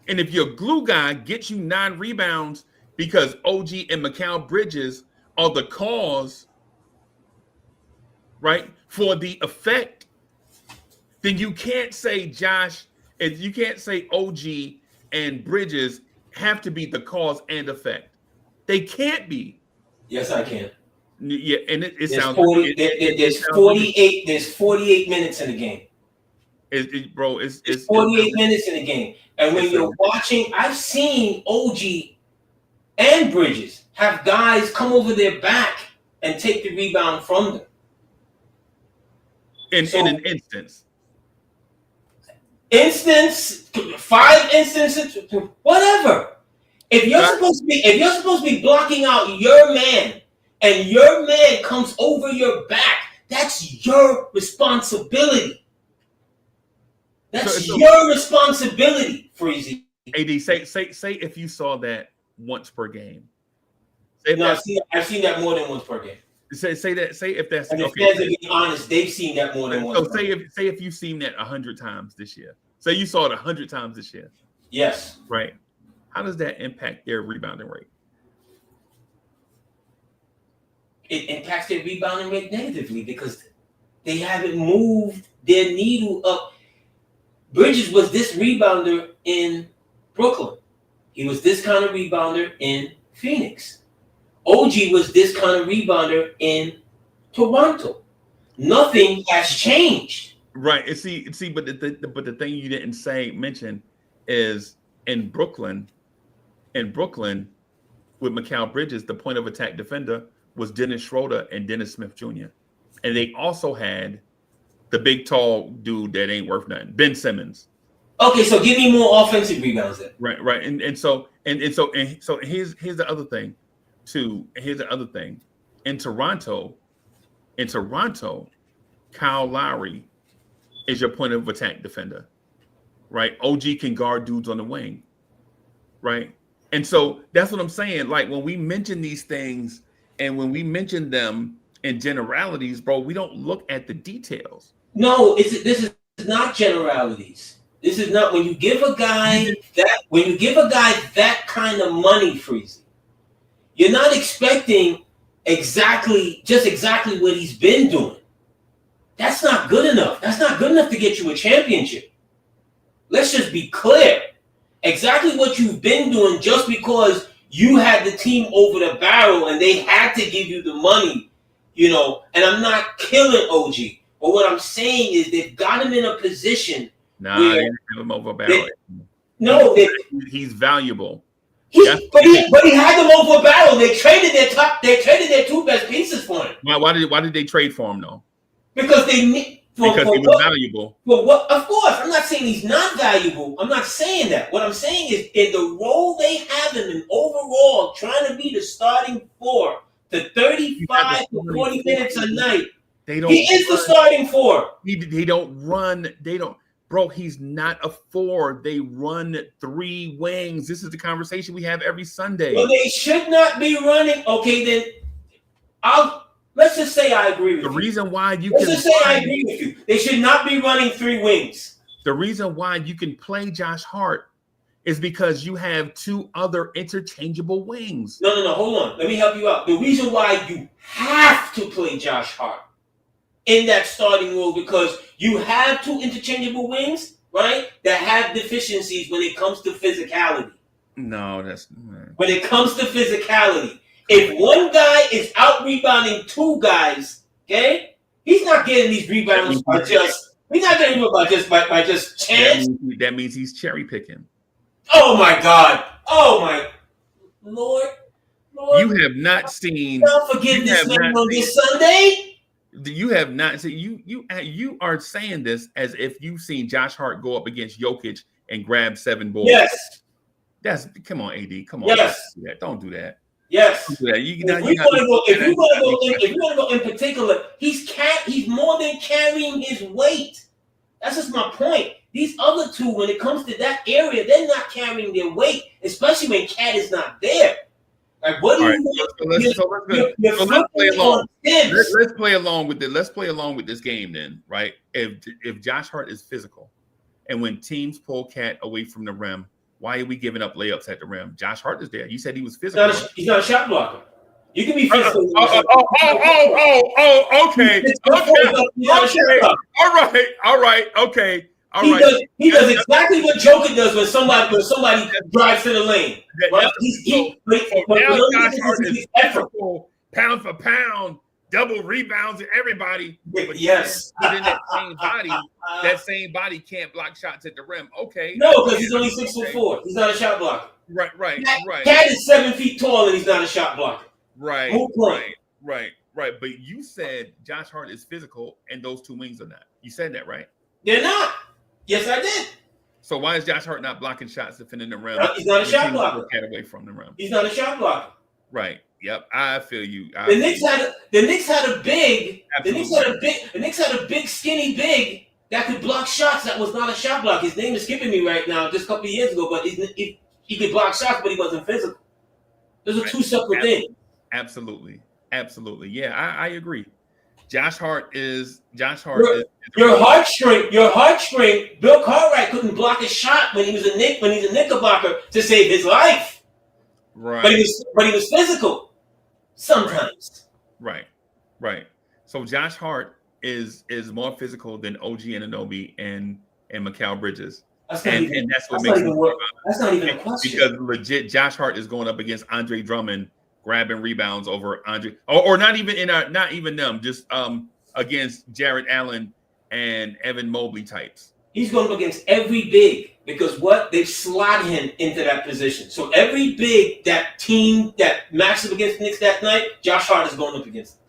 A: And if your glue guy gets you 9 rebounds because OG and Mikal Bridges are the cause, right, for the effect, then you can't say you can't say OG and Bridges have to be the cause and effect. They can't be.
B: Yes, I can.
A: Yeah, and it sounds
B: 40, there's 48. There's 48 minutes in the game.
A: Bro, it's
B: 48 minutes in the game. And when you're watching, I've seen OG and Bridges have guys come over their back and take the rebound from them.
A: In an instance.
B: 5 instances, whatever. If you're supposed to be blocking out your man, and your man comes over your back, that's your responsibility. That's your responsibility, Freezie.
A: AD, say if you saw that once per game.
B: I've seen that more than once per game.
A: Say if that's
B: and if they're being honest, they've seen that more than once.
A: So say if you've seen that 100 times this year. Say you saw it 100 times this year.
B: Yes.
A: Right. How does that impact their rebounding rate?
B: It impacts their rebounding rate negatively because they haven't moved their needle up. Bridges was this rebounder in Brooklyn. He was this kind of rebounder in Phoenix. OG was this kind of rebounder in Toronto. Nothing has changed. Right.
A: And see, but the thing you didn't mention is in Brooklyn with Mikal Bridges, the point of attack defender was Dennis Schroeder and Dennis Smith Jr. And they also had the big tall dude that ain't worth nothing, Ben Simmons.
B: Okay, so give me more offensive rebounds then.
A: Right. And so here's the other thing too. Here's the other thing. In Toronto, Kyle Lowry is your point of attack defender, right? OG can guard dudes on the wing, right? And so that's what I'm saying. Like when we mention these things and when we mention them in generalities, bro, we don't look at the details.
B: No, this is not generalities. This is not when you give a guy that kind of money, Freezie. You're not expecting exactly what he's been doing. That's not good enough. That's not good enough to get you a championship. Let's just be clear. Exactly what you've been doing just because you had the team over the barrel and they had to give you the money, and I'm not killing OG. But what I'm saying is they've got him in a position
A: where they didn't have him over the barrel. He's valuable.
B: But he had them over a barrel. They traded their two best pieces for him.
A: Why did they trade for him though?
B: Because he
A: was valuable.
B: Well, what? Of course, I'm not saying he's not valuable. I'm not saying that. What I'm saying is, in the role they have him in overall, trying to be the starting four, the 35 to 40 minutes a night, he is the starting four.
A: They don't run. They don't. Bro, he's not a four. They run three wings. This is the conversation we have every Sunday.
B: Well, they should not be running. Okay, then let's just say I agree with you.
A: The reason why
B: I agree with you. They should not be running three wings.
A: The reason why you can play Josh Hart is because you have two other interchangeable wings.
B: No. Hold on. Let me help you out. The reason why you have to play Josh Hart in that starting role because you have two interchangeable wings, right? That have deficiencies when it comes to physicality.
A: No,
B: when it comes to physicality. If one guy is out rebounding two guys, okay, he's not getting these rebounds by just chance.
A: That means he's cherry picking.
B: Oh my God! Oh my Lord!
A: You have not seen.
B: Don't forgive this man on this Sunday.
A: You have not seen. You are saying this as if you've seen Josh Hart go up against Jokic and grab 7 balls.
B: Yes.
A: Come on, AD. Come on.
B: Yes.
A: Don't do that.
B: Yes.
A: Don't do that.
B: If you're gonna go in particular, he's more than carrying his weight. That's just my point. These other two, when it comes to that area, they're not carrying their weight, especially when Cat is not there. Like, what do
A: let's play along. Let's play along with it. Let's play along with this game then, right? If Josh Hart is physical, and when teams pull Cat away from the rim, why are we giving up layups at the rim? Josh Hart is there. You said he was physical.
B: He's not a shot blocker. You can be physical.
A: Okay. All right. Okay.
B: He does exactly what Joker does when somebody drives to the lane. Right?
A: Now Josh Hart is physical, pound for pound, double rebounds and everybody. But
B: yes.
A: Within that same body can't block shots at the rim. Okay.
B: No, because he's only 6'4". He's not a shot blocker.
A: Right.
B: Cat is 7 feet tall and he's not a shot blocker.
A: Right. But you said Josh Hart is physical and those two wings are not. You said that, right?
B: They're not. Yes, I did.
A: So why is Josh Hart not blocking shots defending the rim?
B: He's not a shot blocker.
A: Cat away from the rim.
B: He's not a shot blocker.
A: Right. Yep. I feel you.
B: The Knicks had a big. The Knicks had a big skinny big that could block shots. That was not a shot block. His name is skipping me right now. Just a couple of years ago, but he could block shots, but he wasn't physical. Those are two separate things.
A: Absolutely. Yeah, I agree. Josh Hart is your
B: heartstring. Bill Cartwright couldn't block a shot when he's a Knickerbocker to save his life.
A: Right.
B: But he was physical sometimes.
A: Right. So Josh Hart is more physical than OG Anunoby and Mikal Bridges. That's not
B: even a question.
A: Because legit, Josh Hart is going up against Andre Drummond, grabbing rebounds over Andre, or not even them, just against Jarrett Allen and Evan Mobley types.
B: He's going up against every big because they've slotted him into that position. So every big that team that matched up against the Knicks that night, Josh Hart is going up against them.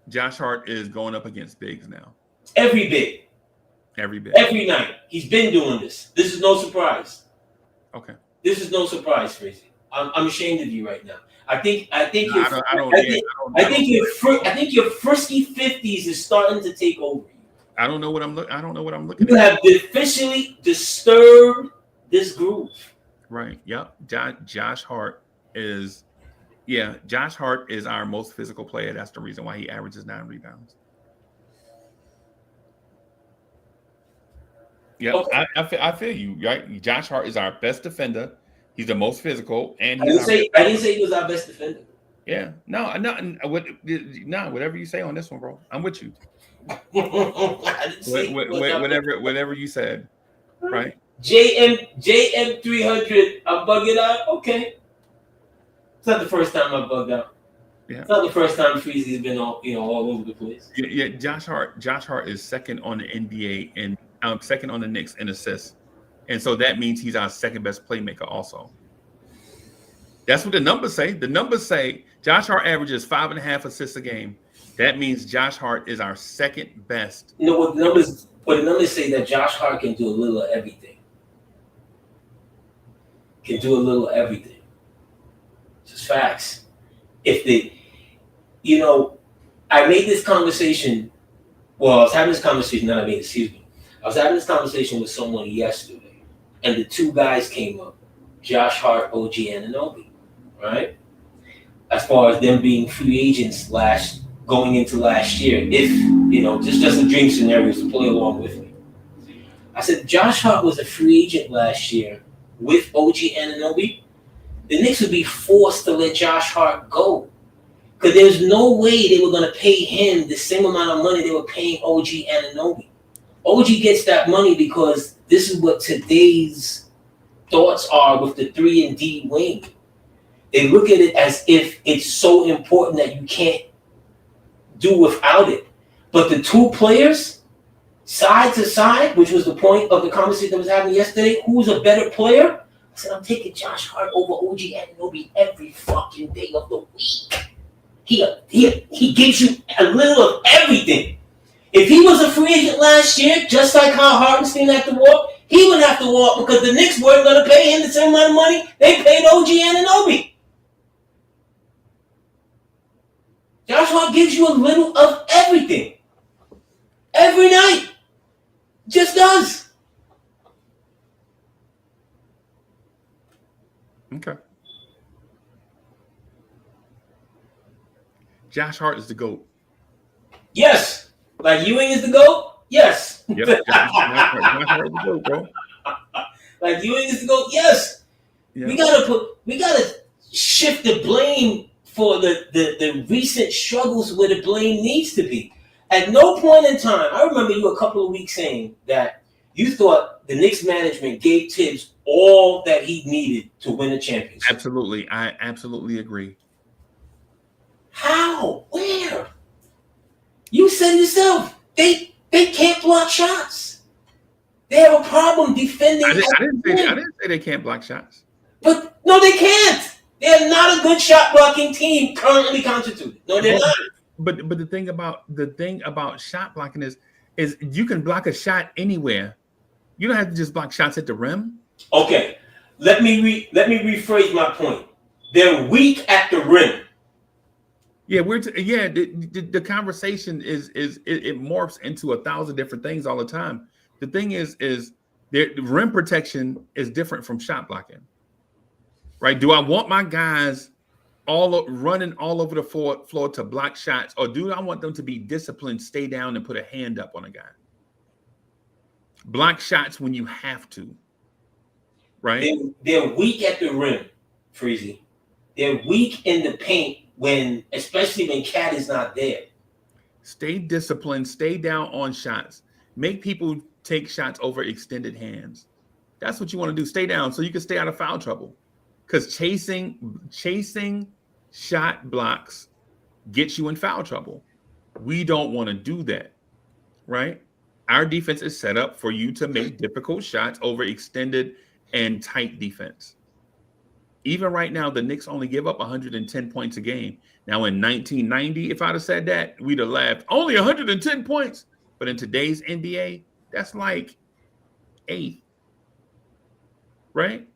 A: Josh Hart is going up against bigs now.
B: Every big. Every night. He's been doing this. This is no surprise.
A: Okay.
B: This is no surprise, Freezie. I'm ashamed of you right now. I think your frisky 50s is starting to take over you.
A: I don't know what I'm looking at.
B: You have officially disturbed this groove.
A: Right. Yep. Josh Hart is our most physical player. That's the reason why he averages 9 rebounds. Yeah,
B: Okay.
A: I feel you. Right, Josh Hart is our best defender. He's the most physical, and
B: I
A: he's
B: didn't
A: our best
B: say I didn't
A: scorer.
B: say he was our best defender.
A: Yeah, no, no, no, whatever you say on this one, bro. I'm with you.
B: I didn't say he was our best.
A: Whatever you said, right?
B: JM 300. I'm bugging out. Okay, it's not the first time I bugged out.
A: Yeah.
B: It's not the first time Freezie's been all over the place.
A: Yeah, Josh Hart is second on the NBA and second on the Knicks in assists, and so that means he's our second best playmaker. Also, that's what the numbers say. The numbers say Josh Hart averages 5.5 assists a game. That means Josh Hart is our second best.
B: You know what the numbers? What the numbers say that Josh Hart can do a little of everything. Can do a little of everything. Just facts. If they, I made this conversation. Well, I was having this conversation. Not I made. Excuse me. I was having this conversation with someone yesterday, and the two guys came up: Josh Hart, OG Anunoby, right? As far as them being free agents going into last year, if just a dream scenario to play along with me. I said Josh Hart was a free agent last year with OG Anunoby. The Knicks would be forced to let Josh Hart go. Because there's no way they were going to pay him the same amount of money they were paying OG Anunoby. OG gets that money because this is what today's thoughts are with the 3 and D wing. They look at it as if it's so important that you can't do without it. But the two players, side to side, which was the point of the conversation that was happening yesterday, who's a better player? I said, I'm taking Josh Hart over OG Anunoby every fucking day of the week. He gives you a little of everything. If he was a free agent last year, just like how Hartenstein had to walk, he would have to walk because the Knicks weren't going to pay him the same amount of money they paid OG Anunoby. Josh Hart gives you a little of everything. Every night. Just does.
A: Okay. Josh Hart is the GOAT.
B: Yes. Like Ewing is the GOAT? Yes.
A: Yep. Josh Hart is the GOAT, bro.
B: Like Ewing is the GOAT? Yes. Yep. We gotta shift the blame for the recent struggles where the blame needs to be. At no point in time, I remember you a couple of weeks saying that you thought the Knicks management gave Tibs all that he needed to win a championship.
A: Absolutely. I absolutely agree.
B: How? Where? You said yourself, they can't block shots. They have a problem defending.
A: I didn't say they can't block shots.
B: But no, they can't. They're not a good shot blocking team currently constituted. No, they're not.
A: But the thing about shot blocking is you can block a shot anywhere. You don't have to just block shots at the rim.
B: Okay, let me rephrase my point. They're weak at the rim.
A: Yeah, the conversation it morphs into 1,000 different things all the time. The thing is the rim protection is different from shot blocking, right? Do I want my guys running all over the floor to block shots, or do I want them to be disciplined, stay down, and put a hand up on a guy? Block shots when you have to, right?
B: They're weak at the rim, Freezie. They're weak in the paint especially when Cat is not there.
A: Stay disciplined, stay down on shots. Make people take shots over extended hands. That's what you want to do. Stay down so you can stay out of foul trouble. Because chasing shot blocks gets you in foul trouble. We don't want to do that, right? Our defense is set up for you to make difficult shots over extended and tight defense. Even right now, the Knicks only give up 110 points a game. Now, in 1990, if I'd have said that, we'd have laughed. Only 110 points. But in today's NBA, that's like 8th, right?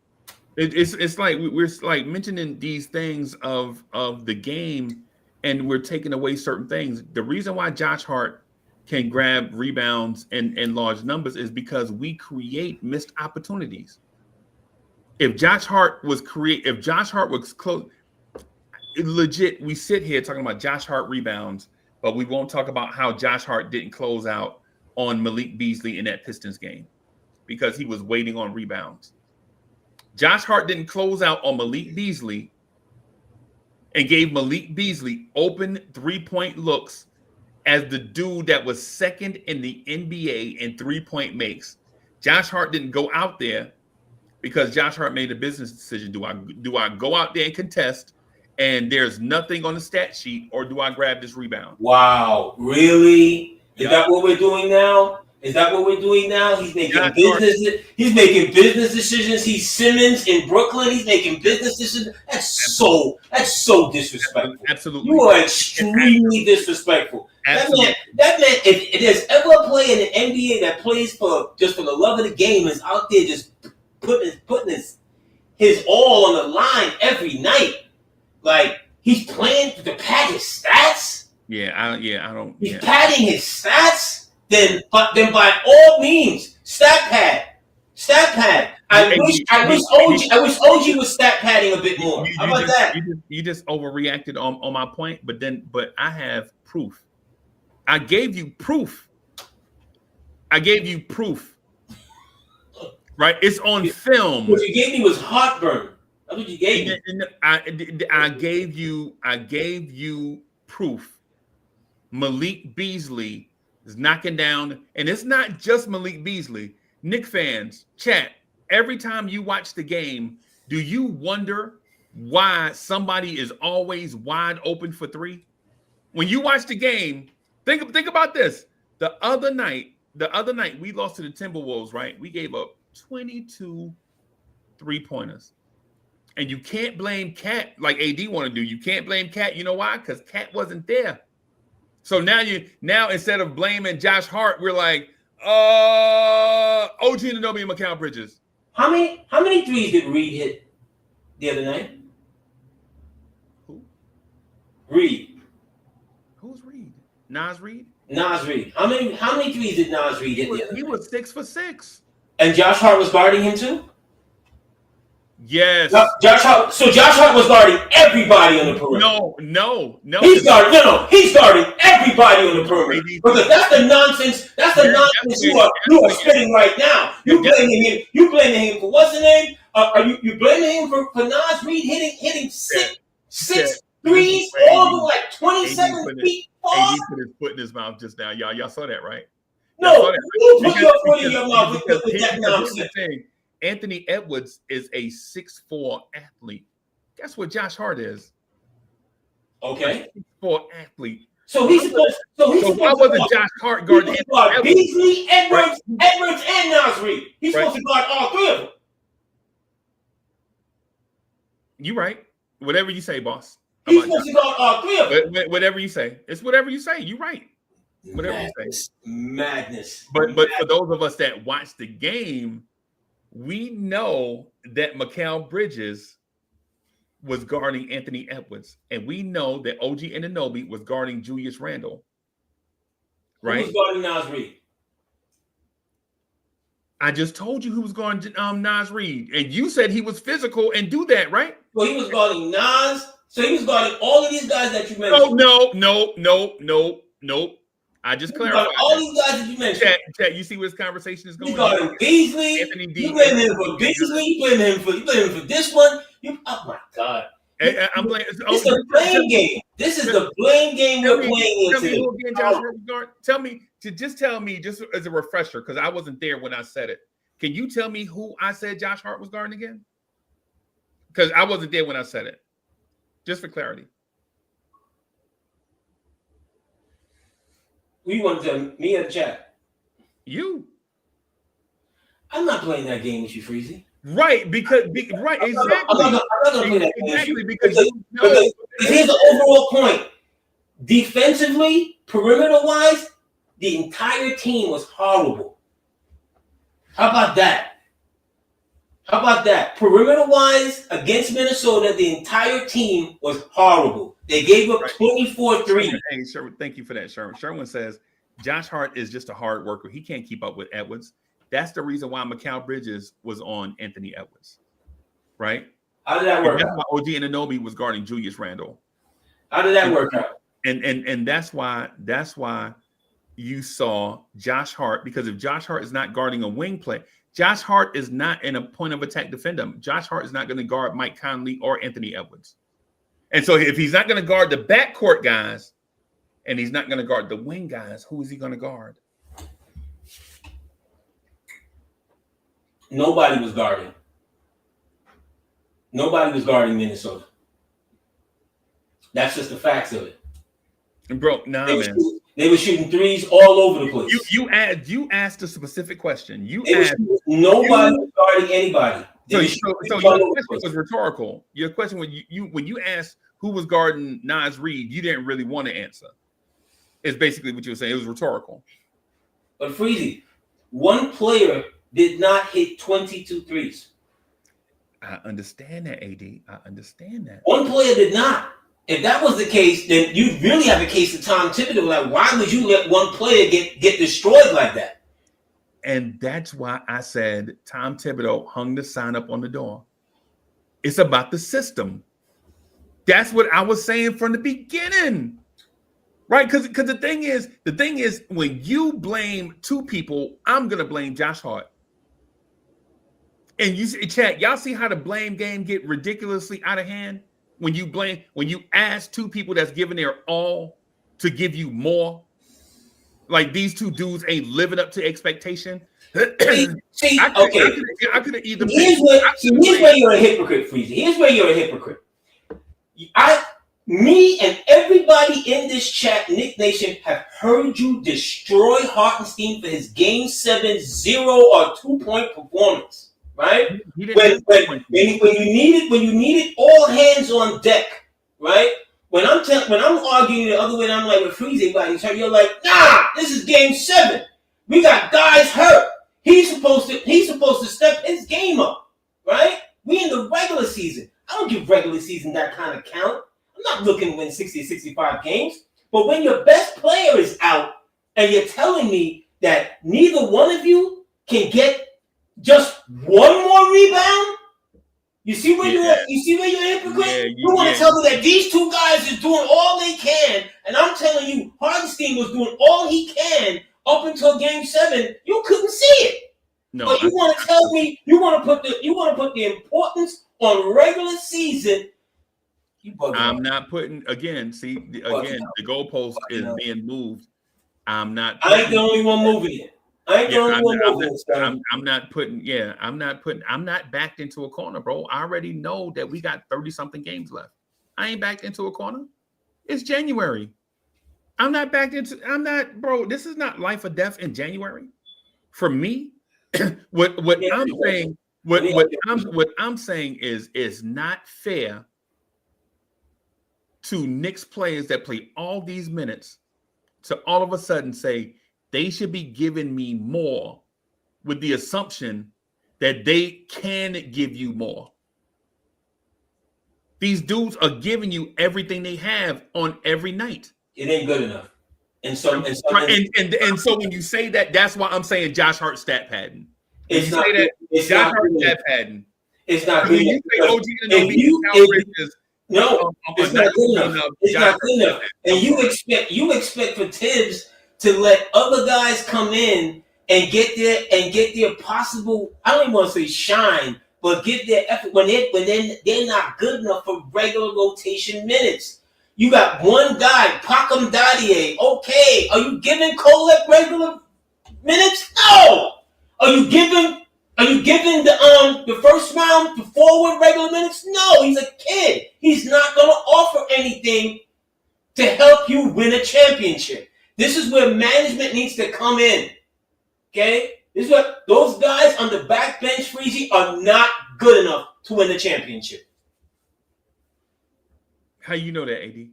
A: It's like we're like mentioning these things of the game, and we're taking away certain things. The reason why Josh Hart can grab rebounds in large numbers is because we create missed opportunities. If Josh Hart was close, legit, we sit here talking about Josh Hart rebounds, but we won't talk about how Josh Hart didn't close out on Malik Beasley in that Pistons game. because he was waiting on rebounds. Josh Hart didn't close out on Malik Beasley and gave Malik Beasley open three-point looks as the dude that was second in the NBA in three-point makes. Josh Hart didn't go out there because Josh Hart made a business decision. Do I go out there and contest and there's nothing on the stat sheet, or do I grab this rebound?
B: Wow, really? Is
A: Yeah.
B: that what we're doing now? He's making business. He's making business decisions. He's Simmons in Brooklyn. He's making business decisions. That's so disrespectful.
A: Absolutely.
B: You are extremely disrespectful.
A: Absolutely.
B: That man. If there's ever a player in the NBA that plays for the love of the game, is out there just putting his all on the line every night. Like, he's playing to pad his stats.
A: I don't.
B: He's padding his stats. Then by all means, stat pad. I wish OG was stat padding a bit more. How about that?
A: You just overreacted on my point, but I have proof. I gave you proof. Right? It's on film.
B: What you gave me was heartburn. That's what you gave me.
A: I gave you proof. Malik Beasley is knocking down, and it's not just Malik Beasley. Knicks fans, chat. Every time you watch the game, do you wonder why somebody is always wide open for three? When you watch the game, think about this. The other night we lost to the Timberwolves, right? We gave up 22 three-pointers. And you can't blame Cat like AD want to do. You can't blame Cat. You know why? Because Cat wasn't there. So now instead of blaming Josh Hart, we're like, OG Anunoby and Mikal Bridges.
B: How many threes did Reed hit the other night?
A: Who?
B: Reed.
A: Who's Reed? Nas Reed?
B: Nas Reed. How many threes did Nas Reed hit the other night?
A: He was 6 for 6.
B: And Josh Hart was guarding him too?
A: Yes.
B: Josh Hart was guarding everybody on the perimeter.
A: No.
B: He's guarding everybody on the perimeter. Because that's the nonsense. That's the nonsense you are spitting right now. You blaming him for what's the name? Are you blaming him for Nas Reed hitting six threes, all of them like 27 feet far?
A: AD put his foot in his mouth just now. Y'all saw that, right?
B: No, you put your foot in your mouth with that nonsense.
A: Anthony Edwards is a 6'4" athlete. Guess what Josh Hart is?
B: Okay.
A: 6'4" athlete.
B: So why
A: wasn't Josh Hart guarding Anthony Edwards?
B: Beasley, Edwards, and Nas Reed. He's supposed to guard all three of them.
A: You right. Whatever you say, boss.
B: He's supposed to guard all three of them.
A: Whatever you say. It's whatever you say. You right. Whatever you say.
B: Madness.
A: But for those of us that watch the game, we know that Mikal Bridges was guarding Anthony Edwards, and we know that OG Anunoby was guarding Julius Randle. Right?
B: Who was guarding Nas Reed?
A: I just told you who was guarding Nas Reed, and you said he was physical and do that, right?
B: Well, he was guarding Nas, so he was guarding all of these guys that you mentioned.
A: No. I just clarified.
B: All these guys that you mentioned.
A: Chat, you see where this conversation is going?
B: You got him Beasley.
A: Anthony D.
B: You blame him for Beasley. You blame him for this one. Oh my God!
A: I'm blaming.
B: It's the blame game. This is the blame game we're playing into.
A: Tell me, just as a refresher, because I wasn't there when I said it. Can you tell me who I said Josh Hart was guarding again? Because I wasn't there when I said it. Just for clarity.
B: Who you want to tell me or the chat?
A: You.
B: I'm not playing that game with you, Freezie.
A: Right, exactly.
B: I'm not gonna play that game with you.
A: Because
B: here's the overall point. Defensively, perimeter-wise, the entire team was horrible. How about that? Perimeter-wise, against Minnesota, the entire team was horrible. They gave up 24 threes.
A: Hey, Sherwin, thank you for that, Sherwin. Sherwin says, Josh Hart is just a hard worker. He can't keep up with Edwards. That's the reason why Mikal Bridges was on Anthony Edwards. Right?
B: How did that work out?
A: That's why OG Anunoby was guarding Julius Randle.
B: How did that work out?
A: And that's why you saw Josh Hart, because if Josh Hart is not guarding a wing play, Josh Hart is not in a point of attack defender. Josh Hart is not going to guard Mike Conley or Anthony Edwards. And so if he's not going to guard the backcourt guys and he's not going to guard the wing guys, who is he going to guard?
B: Nobody was guarding. Nobody was guarding Minnesota. That's just the facts of it.
A: Bro, man.
B: They were shooting threes all over the place.
A: You asked a specific question.
B: Nobody was guarding anybody.
A: So your question was rhetorical. Your question when you asked who was guarding Naz Reid, you didn't really want to answer. It's basically what you were saying. It was rhetorical.
B: But Freezie, one player did not hit 22 threes.
A: I understand that, AD. I understand that.
B: One player did not. If that was the case, then you really have a case of Tom Thibodeau. Like, why would you let one player get destroyed like that?
A: And that's why I said Tom Thibodeau hung the sign up on the door. It's about the system. That's what I was saying from the beginning. Right? Because the thing is, when you blame two people, I'm gonna blame Josh Hart. And you chat, y'all see how the blame game get ridiculously out of hand? When you ask two people that's giving their all to give you more, like these two dudes ain't living up to expectation.
B: See,
A: I could have either.
B: Here's where you're a hypocrite, Freezie. Here's where you're a hypocrite. Me and everybody in this chat, Nick Nation, have heard you destroy Hartenstein for his Game 7 0 or 2-point performance, right? When you needed all hands on deck, right? When I'm arguing the other way, and I'm like, with Freezie, you're like, nah, this is Game 7. We got guys hurt. He's supposed to step his game up, right? We in the regular season. I don't give regular season that kind of count. I'm not looking to win 60 or 65 games. But when your best player is out and you're telling me that neither one of you can get just one more rebound, you see where you're a hypocrite?
A: Yeah,
B: you want to tell me that these two guys are doing all they can, and I'm telling you Hartenstein was doing all he can up until Game 7. You couldn't see it.
A: No,
B: but you want to tell me you want to put the importance on regular season.
A: I'm not putting the goalpost is being moved. I ain't
B: the only one moving it.
A: I'm not backed into a corner, bro. I already know that we got 30-something games left. I ain't backed into a corner. It's January. Bro, this is not life or death in January. For me, what I'm saying is it's not fair to Knicks players that play all these minutes to all of a sudden say they should be giving me more with the assumption that they can give you more. These dudes are giving you everything they have on every night.
B: It ain't good enough. And so
A: when you say that, that's why I'm saying Josh Hart stat padding.
B: It's not good.
A: Josh Hart stat padding.
B: It's not good.
A: When you say OG and
B: no, it's not good enough. It's not good enough. And you expect for Tibs to let other guys come in and get their possible, I don't even want to say shine, but get their effort when they're not good enough for regular rotation minutes. You got one guy, Pacom Dadier. Okay, are you giving Kolek regular minutes? No. Are you giving the first round forward regular minutes? No, he's a kid. He's not going to offer anything to help you win a championship. This is where management needs to come in. Okay? This is what those guys on the back bench, Freezie, are not good enough to win the championship.
A: How you know that, AD?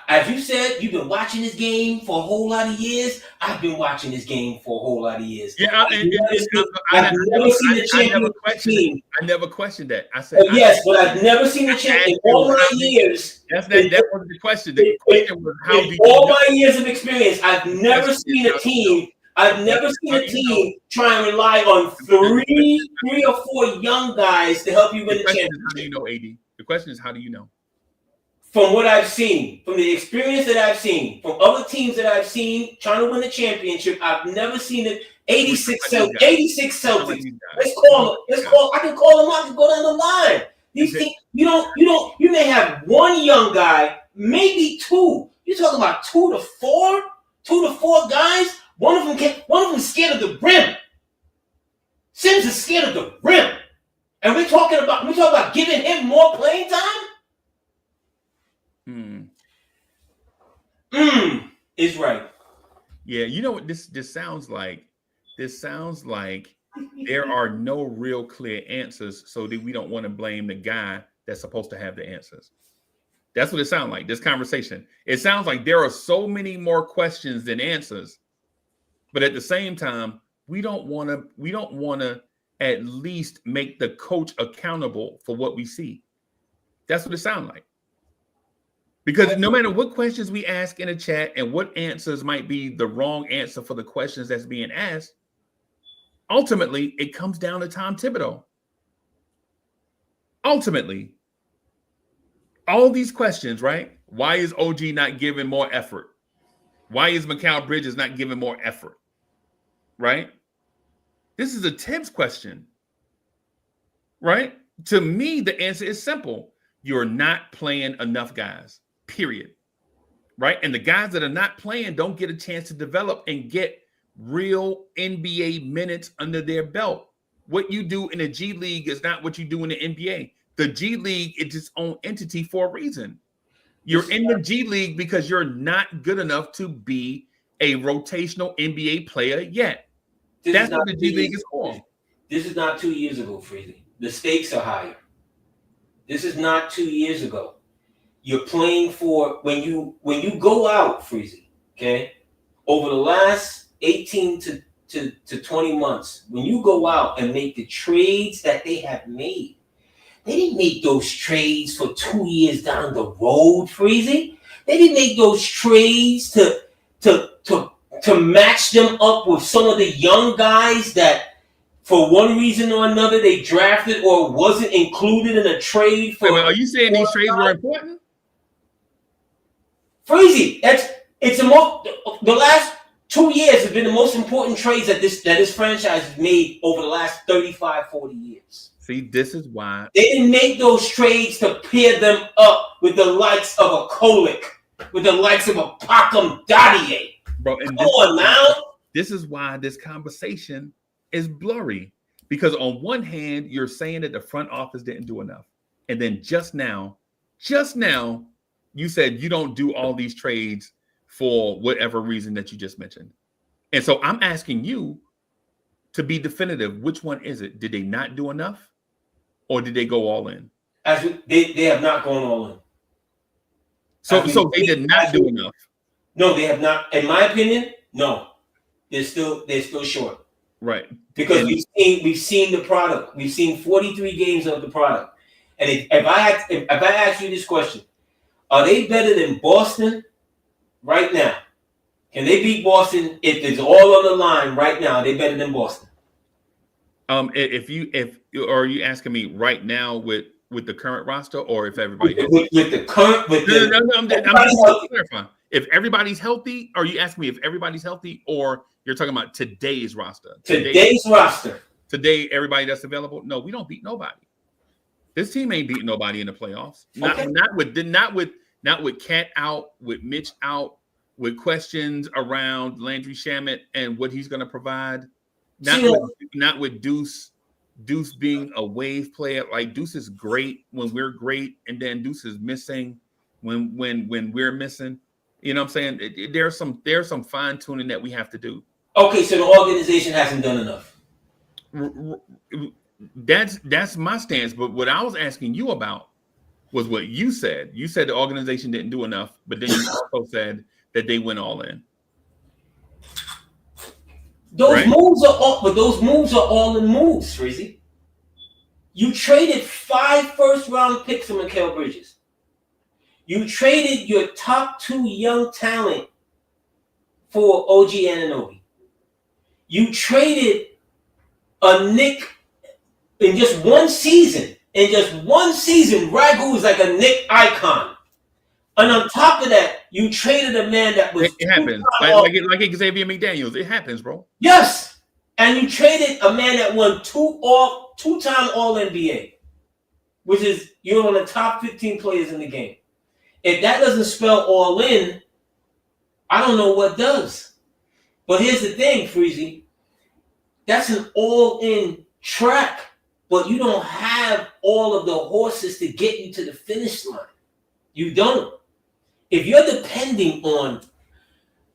B: As you said, you've been watching this game for a whole lot of years. I've been watching this game for a whole lot of years.
A: Yeah, I never questioned that. I said
B: yes, but I've never seen a champion in all my years.
A: That wasn't the question. The question was how do you
B: all my years of experience, I've never seen a team. I've never seen a team try and rely on three or four young guys to help you win the championship.
A: How do you know, AD? The question is, how do you know?
B: From what I've seen, from the experience that I've seen, from other teams that I've seen trying to win the championship, I've never seen 86
A: Like
B: Celtics. 86
A: like
B: Celtics.
A: these guys.
B: Let's call. I can call them out and go down the line. These teams, you may have one young guy, maybe two. You're talking about 2 to 4 guys. One of them scared of the rim. Sims is scared of the rim. And we're talking about giving him more playing time? Is right.
A: Yeah, you know what this sounds like? This sounds like there are no real clear answers, so that we don't want to blame the guy that's supposed to have the answers. That's what it sounds like, this conversation. It sounds like there are so many more questions than answers, but at the same time, we don't want to at least make the coach accountable for what we see. That's what it sounds like. Because no matter what questions we ask in a chat and what answers might be the wrong answer for the questions that's being asked, ultimately, it comes down to Tom Thibodeau. Ultimately, all these questions, right? Why is OG not giving more effort? Why is Mikal Bridges not giving more effort? Right? This is a Tibs question. Right? To me, the answer is simple. You're not playing enough guys. Period. Right? And the guys that are not playing don't get a chance to develop and get real NBA minutes under their belt. What you do in the G League is not what you do in the NBA. The G League is its own entity for a reason. You're in the G League because you're not good enough to be a rotational NBA player yet. That's what the G League is for.
B: This is not 2 years ago, Freezie. The stakes are higher. This is not 2 years ago. You're playing for when you go out, Freezie, okay? Over the last 18 to 20 months, when you go out and make the trades that they have made, they didn't make those trades for 2 years down the road, Freezie. They didn't make those trades to match them up with some of the young guys that, for one reason or another, they drafted or wasn't included in a trade.
A: Are you saying these trades were important?
B: Freezie, the last 2 years have been the most important trades that this franchise has made over the last 35, 40 years.
A: See, this is why
B: they didn't make those trades to pair them up with the likes of a Kolick, with the likes of a Pacom Dadier.
A: Bro, and
B: come on now.
A: This is why this conversation is blurry. Because on one hand, you're saying that the front office didn't do enough. And then just now, you said you don't do all these trades for whatever reason that you just mentioned. And so I'm asking you to be definitive. Which one is it? Did they not do enough? Or did they go all in?
B: They have not gone all in.
A: So they did not do enough.
B: No, they have not. In my opinion, no. They're still short.
A: Right.
B: Because we've seen the product. We've seen 43 games of the product. And if I ask you this question, are they better than Boston right now? Can they beat Boston if it's all on the line right now? Are they better than Boston?
A: Are you asking me right now with the current roster, or if everybody
B: with the current
A: I'm just clarifying. If everybody's healthy, are you asking me if everybody's healthy, or you're talking about today's roster?
B: Today's roster.
A: Today, everybody that's available. No, we don't beat nobody. This team ain't beating nobody in the playoffs.
B: Okay.
A: Not with Cat out, with Mitch out, with questions around Landry Shamet and what he's going to provide. Not with Deuce being a wave player. Like, Deuce is great when we're great, and then Deuce is missing when we're missing. You know what I'm saying? There's some fine tuning that we have to do.
B: Okay, so the organization hasn't done enough.
A: That's my stance. But what I was asking you about was what you said. You said the organization didn't do enough, but then you also said that they went all in.
B: Those moves are all in moves, Freezie. You traded 5 first-round picks for Mikal Bridges. You traded your top 2 young talent for OG Anunoby. You traded a Nick in just one season. Ragu is like a Nick icon. And on top of that, you traded a man that was...
A: It happens. Like Xavier McDaniels. It happens, bro.
B: Yes. and you traded a man that won two-time All NBA, which is you're one of the top 15 players in the game. If that doesn't spell all in, I don't know what does. But here's the thing, Freezie. That's an all-in track, but you don't have all of the horses to get you to the finish line. You don't. If you're depending on,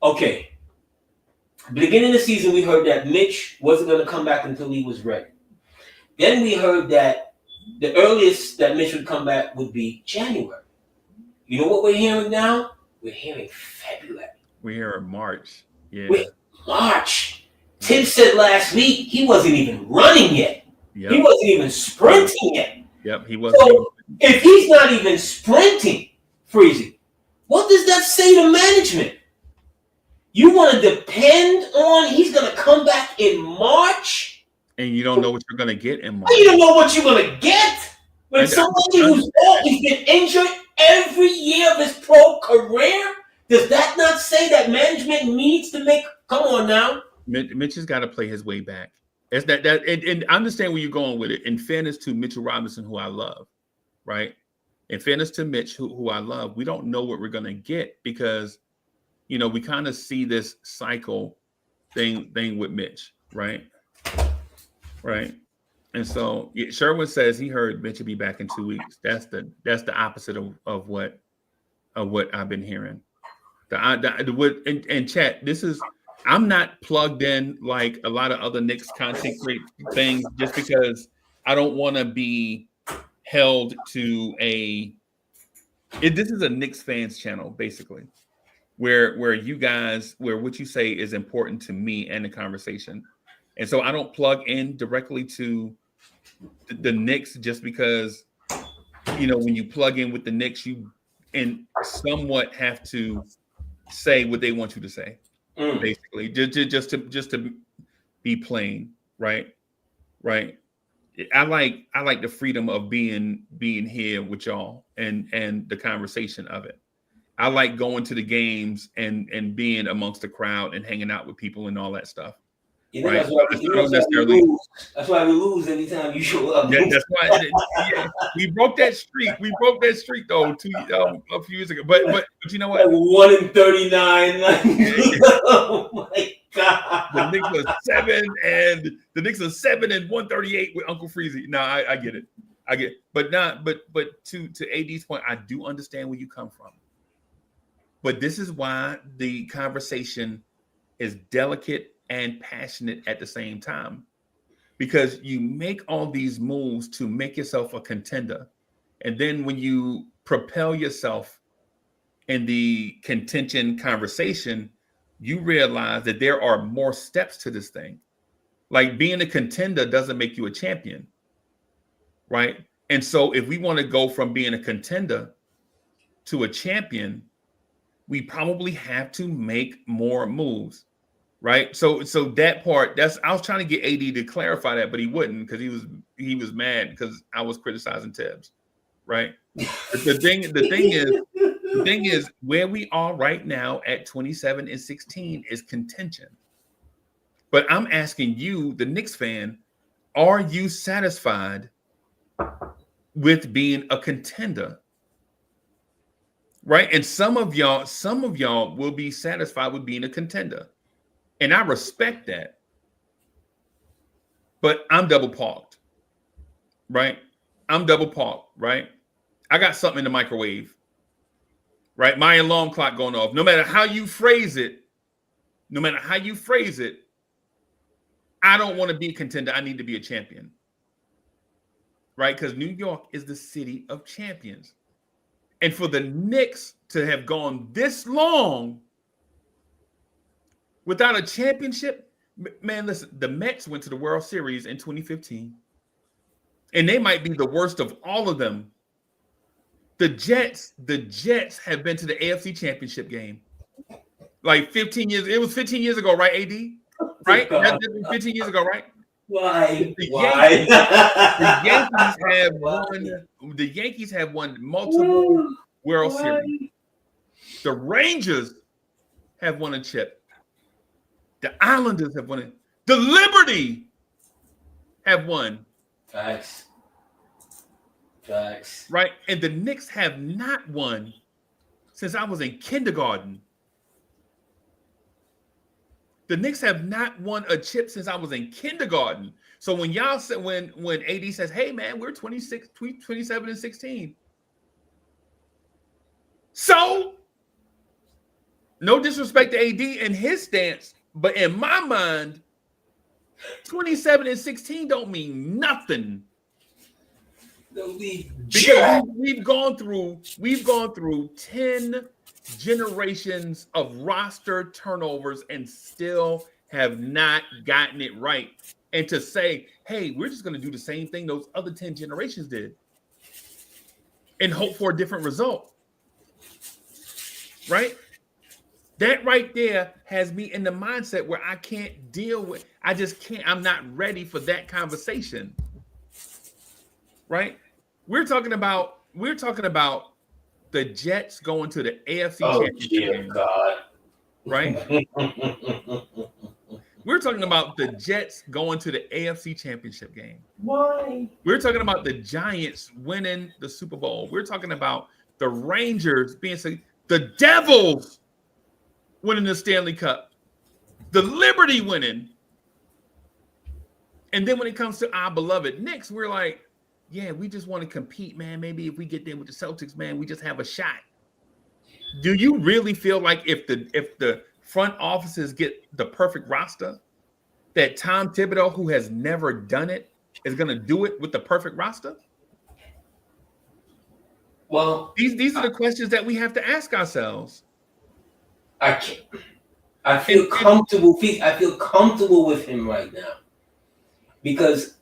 B: okay, beginning of the season, we heard that Mitch wasn't going to come back until he was ready. Then we heard that the earliest that Mitch would come back would be January. You know what we're hearing now? We're hearing February.
A: We're hearing March. Yeah.
B: March. Tibs said last week he wasn't even running yet.
A: Yep.
B: He wasn't even sprinting yet.
A: Yep, he wasn't.
B: So if he's not even sprinting, Freezie, what does that say to management? You want to depend on he's going to come back in March?
A: And you don't know what you're going to get in March.
B: You don't know what you're going to get? When somebody who's always been injured every year of his pro career, does that not say that management needs to make, come on now.
A: Mitch has got to play his way back. It's and I understand where you're going with it. In fairness to Mitchell Robinson, who I love, right? In fairness to Mitch, who I love, we don't know what we're going to get because, you know, we kind of see this cycle thing with Mitch, right? Right. And so Sherwin says he heard Mitch will be back in 2 weeks. That's the opposite of what I've been hearing. And chat, this is, I'm not plugged in like a lot of other Knicks content things just because I don't want to be held to this is a Knicks fans channel, basically, where what you say is important to me and the conversation. And so I don't plug in directly to the Knicks just because, you know, when you plug in with the Knicks, you and somewhat have to say what they want you to say, basically, just to be plain, right? Right. I like the freedom of being here with y'all and the conversation of it. I like going to the games and being amongst the crowd and hanging out with people and all that stuff.
B: You know, right. That's why we lose every time you show up.
A: Yeah, that's why we broke that streak. We broke that streak though a few years ago. But you know what?
B: Like 1 in 39. Oh my God.
A: The Knicks are 7 and 138 with Uncle Freezie. No, I get it. But to AD's point, I do understand where you come from. But this is why the conversation is delicate and passionate at the same time, because you make all these moves to make yourself a contender. And then when you propel yourself in the contention conversation, you realize that there are more steps to this thing. Like being a contender doesn't make you a champion, right? And so if we want to go from being a contender to a champion, we probably have to make more moves. Right. So that part, I was trying to get AD to clarify that, but he wouldn't because he was mad because I was criticizing Tibs. Right. The thing is where we are right now at 27 and 16 is contention. But I'm asking you, the Knicks fan, are you satisfied with being a contender? Right. And some of y'all will be satisfied with being a contender. And I respect that. But I'm double parked, right? I'm double parked, right? I got something in the microwave, right? My alarm clock going off. No matter how you phrase it, I don't want to be a contender. I need to be a champion, right? Because New York is the city of champions. And for the Knicks to have gone this long without a championship, man, listen, the Mets went to the World Series in 2015, and they might be the worst of all of them. The Jets have been to the AFC Championship game. Like 15 years, it was 15 years ago, right, AD? Right? That's 15 years ago, right?
B: Why?
A: The Yankees have won multiple World Series. The Rangers have won a chip. The Islanders have won it. The Liberty have won.
B: Facts.
A: Right? And the Knicks have not won since I was in kindergarten. The Knicks have not won a chip since I was in kindergarten. So when y'all said when AD says, "Hey man, we're 27 and 16." So no disrespect to AD and his stance, but in my mind, 27 and 16 don't mean nothing. Because we've gone through 10 generations of roster turnovers and still have not gotten it right. And to say, hey, we're just going to do the same thing those other 10 generations did and hope for a different result. Right? That right there has me in the mindset where I can't deal with, I just can't, I'm not ready for that conversation. Right? We're talking about the Jets going to the AFC Championship game.
B: God.
A: Right? We're talking about the Jets going to the AFC Championship game.
B: Why?
A: We're talking about the Giants winning the Super Bowl. We're talking about the Rangers being the Devils winning the Stanley Cup, the Liberty winning. And then when it comes to our beloved Knicks, we're like, yeah, we just want to compete, man. Maybe if we get there with the Celtics, man, we just have a shot. Do you really feel like if the front offices get the perfect roster, that Tom Thibodeau, who has never done it, is going to do it with the perfect roster?
B: Well,
A: these are the questions that we have to ask ourselves.
B: I feel comfortable with him right now because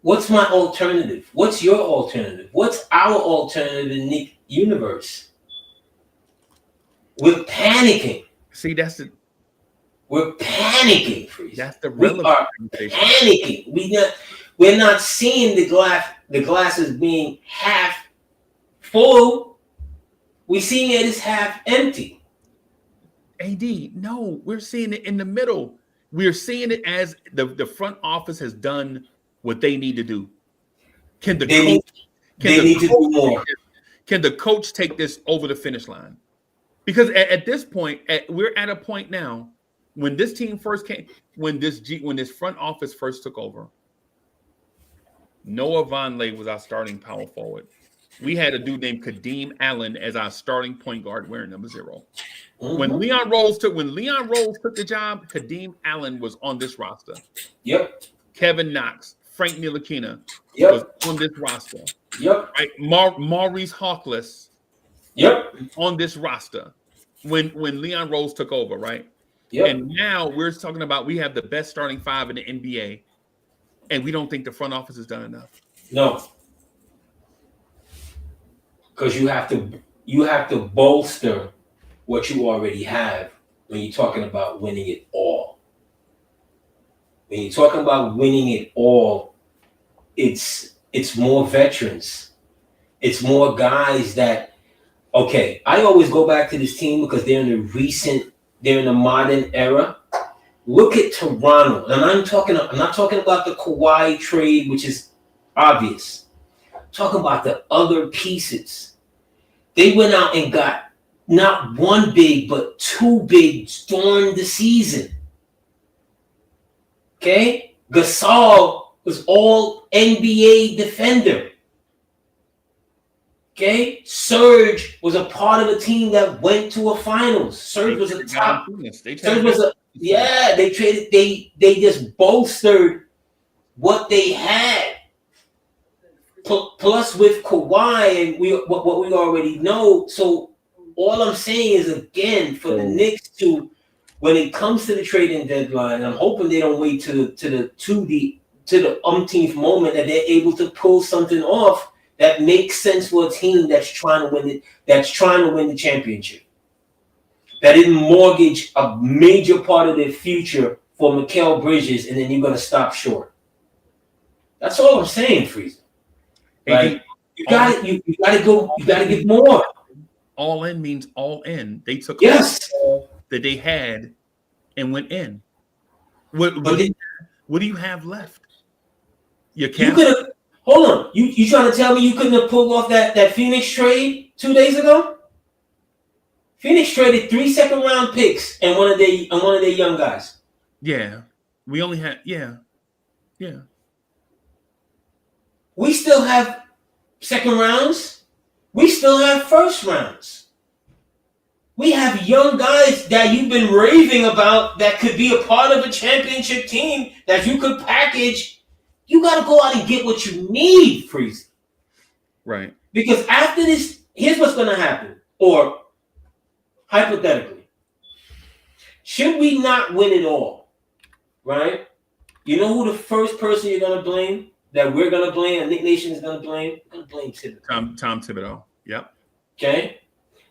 B: what's my alternative? What's your alternative? What's our alternative in Nick universe? We're panicking.
A: See,
B: we're panicking, Freezie.
A: That's the relevant conversation.
B: Panicking. We're not seeing the glass as being half full. We're seeing it as half empty.
A: AD, no, we're seeing it in the middle. We're seeing it as the front office has done what they need to do. Can the coach take this over the finish line? Because at this point, we're at a point now when this team first came, when this front office first took over. Noah Vonleh was our starting power forward. We had a dude named Kadeem Allen as our starting point guard wearing number 0. Mm-hmm. When Leon Rose took the job, Kadeem Allen was on this roster.
B: Yep.
A: Kevin Knox, Frank Ntilikina was on this roster.
B: Yep.
A: Right? Maurice Harkless.
B: Yep.
A: On this roster when Leon Rose took over, right?
B: Yep.
A: And now we're talking about we have the best starting 5 in the NBA, and we don't think the front office has done enough.
B: No. Because you have to bolster what you already have when you're talking about winning it all. When you're talking about winning it all, it's more veterans. It's more guys that, okay, I always go back to this team because they're in the modern era. Look at Toronto. And I'm not talking about the Kawhi trade, which is obvious. I'm talking about the other pieces. They went out and got not one big, but 2 bigs during the season. Okay? Gasol was all NBA defender. Okay? Serge was a part of a team that went to a finals. Serge was a top. They traded, they just bolstered what they had. Plus with Kawhi and what we already know. So all I'm saying is, again, for the Knicks to, when it comes to the trading deadline, I'm hoping they don't wait to the umpteenth moment that they're able to pull something off that makes sense for a team that's trying to win it, that's trying to win the championship. That didn't mortgage a major part of their future for Mikal Bridges, and then you're gonna stop short. That's all I'm saying, Freezie. Like, you gotta give more.
A: All in means all in. They took
B: all
A: that they had and went in.
C: What do you have left? Your
B: You could have. Hold on. You trying to tell me you couldn't have pulled off that Phoenix trade 2 days ago? Phoenix traded 3 second-round picks and one of their young guys.
C: Yeah, we only had
B: We still have second rounds. We still have first rounds. We have young guys that you've been raving about that could be a part of a championship team that you could package. You got to go out and get what you need, Freezie.
C: Right.
B: Because after this, here's what's going to happen. Or, hypothetically, should we not win it all, right? You know who the first person you're going to blame, that we're going to blame, and Nick Nation is going to blame? We're going to blame Thibodeau.
C: Tom Thibodeau. Yep.
B: Okay?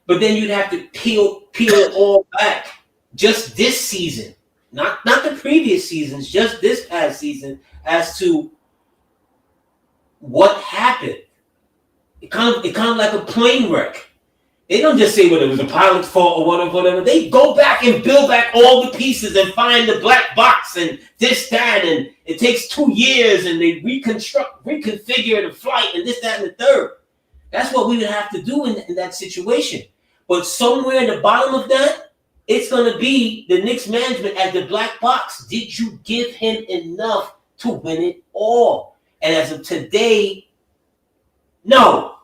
B: But then you'd have to peel it all back. Just this season. Not the previous seasons, just this past season, as to what happened. It kind of like a plane wreck. They don't just say whether it was a pilot's fault or whatever. They go back and build back all the pieces and find the black box and this, that, and it takes 2 years and they reconfigure the flight and this, that, and the third. That's what we would have to do in that situation. But somewhere in the bottom of that, it's going to be the Knicks management as the black box. Did you give him enough to win it all? And as of today, no.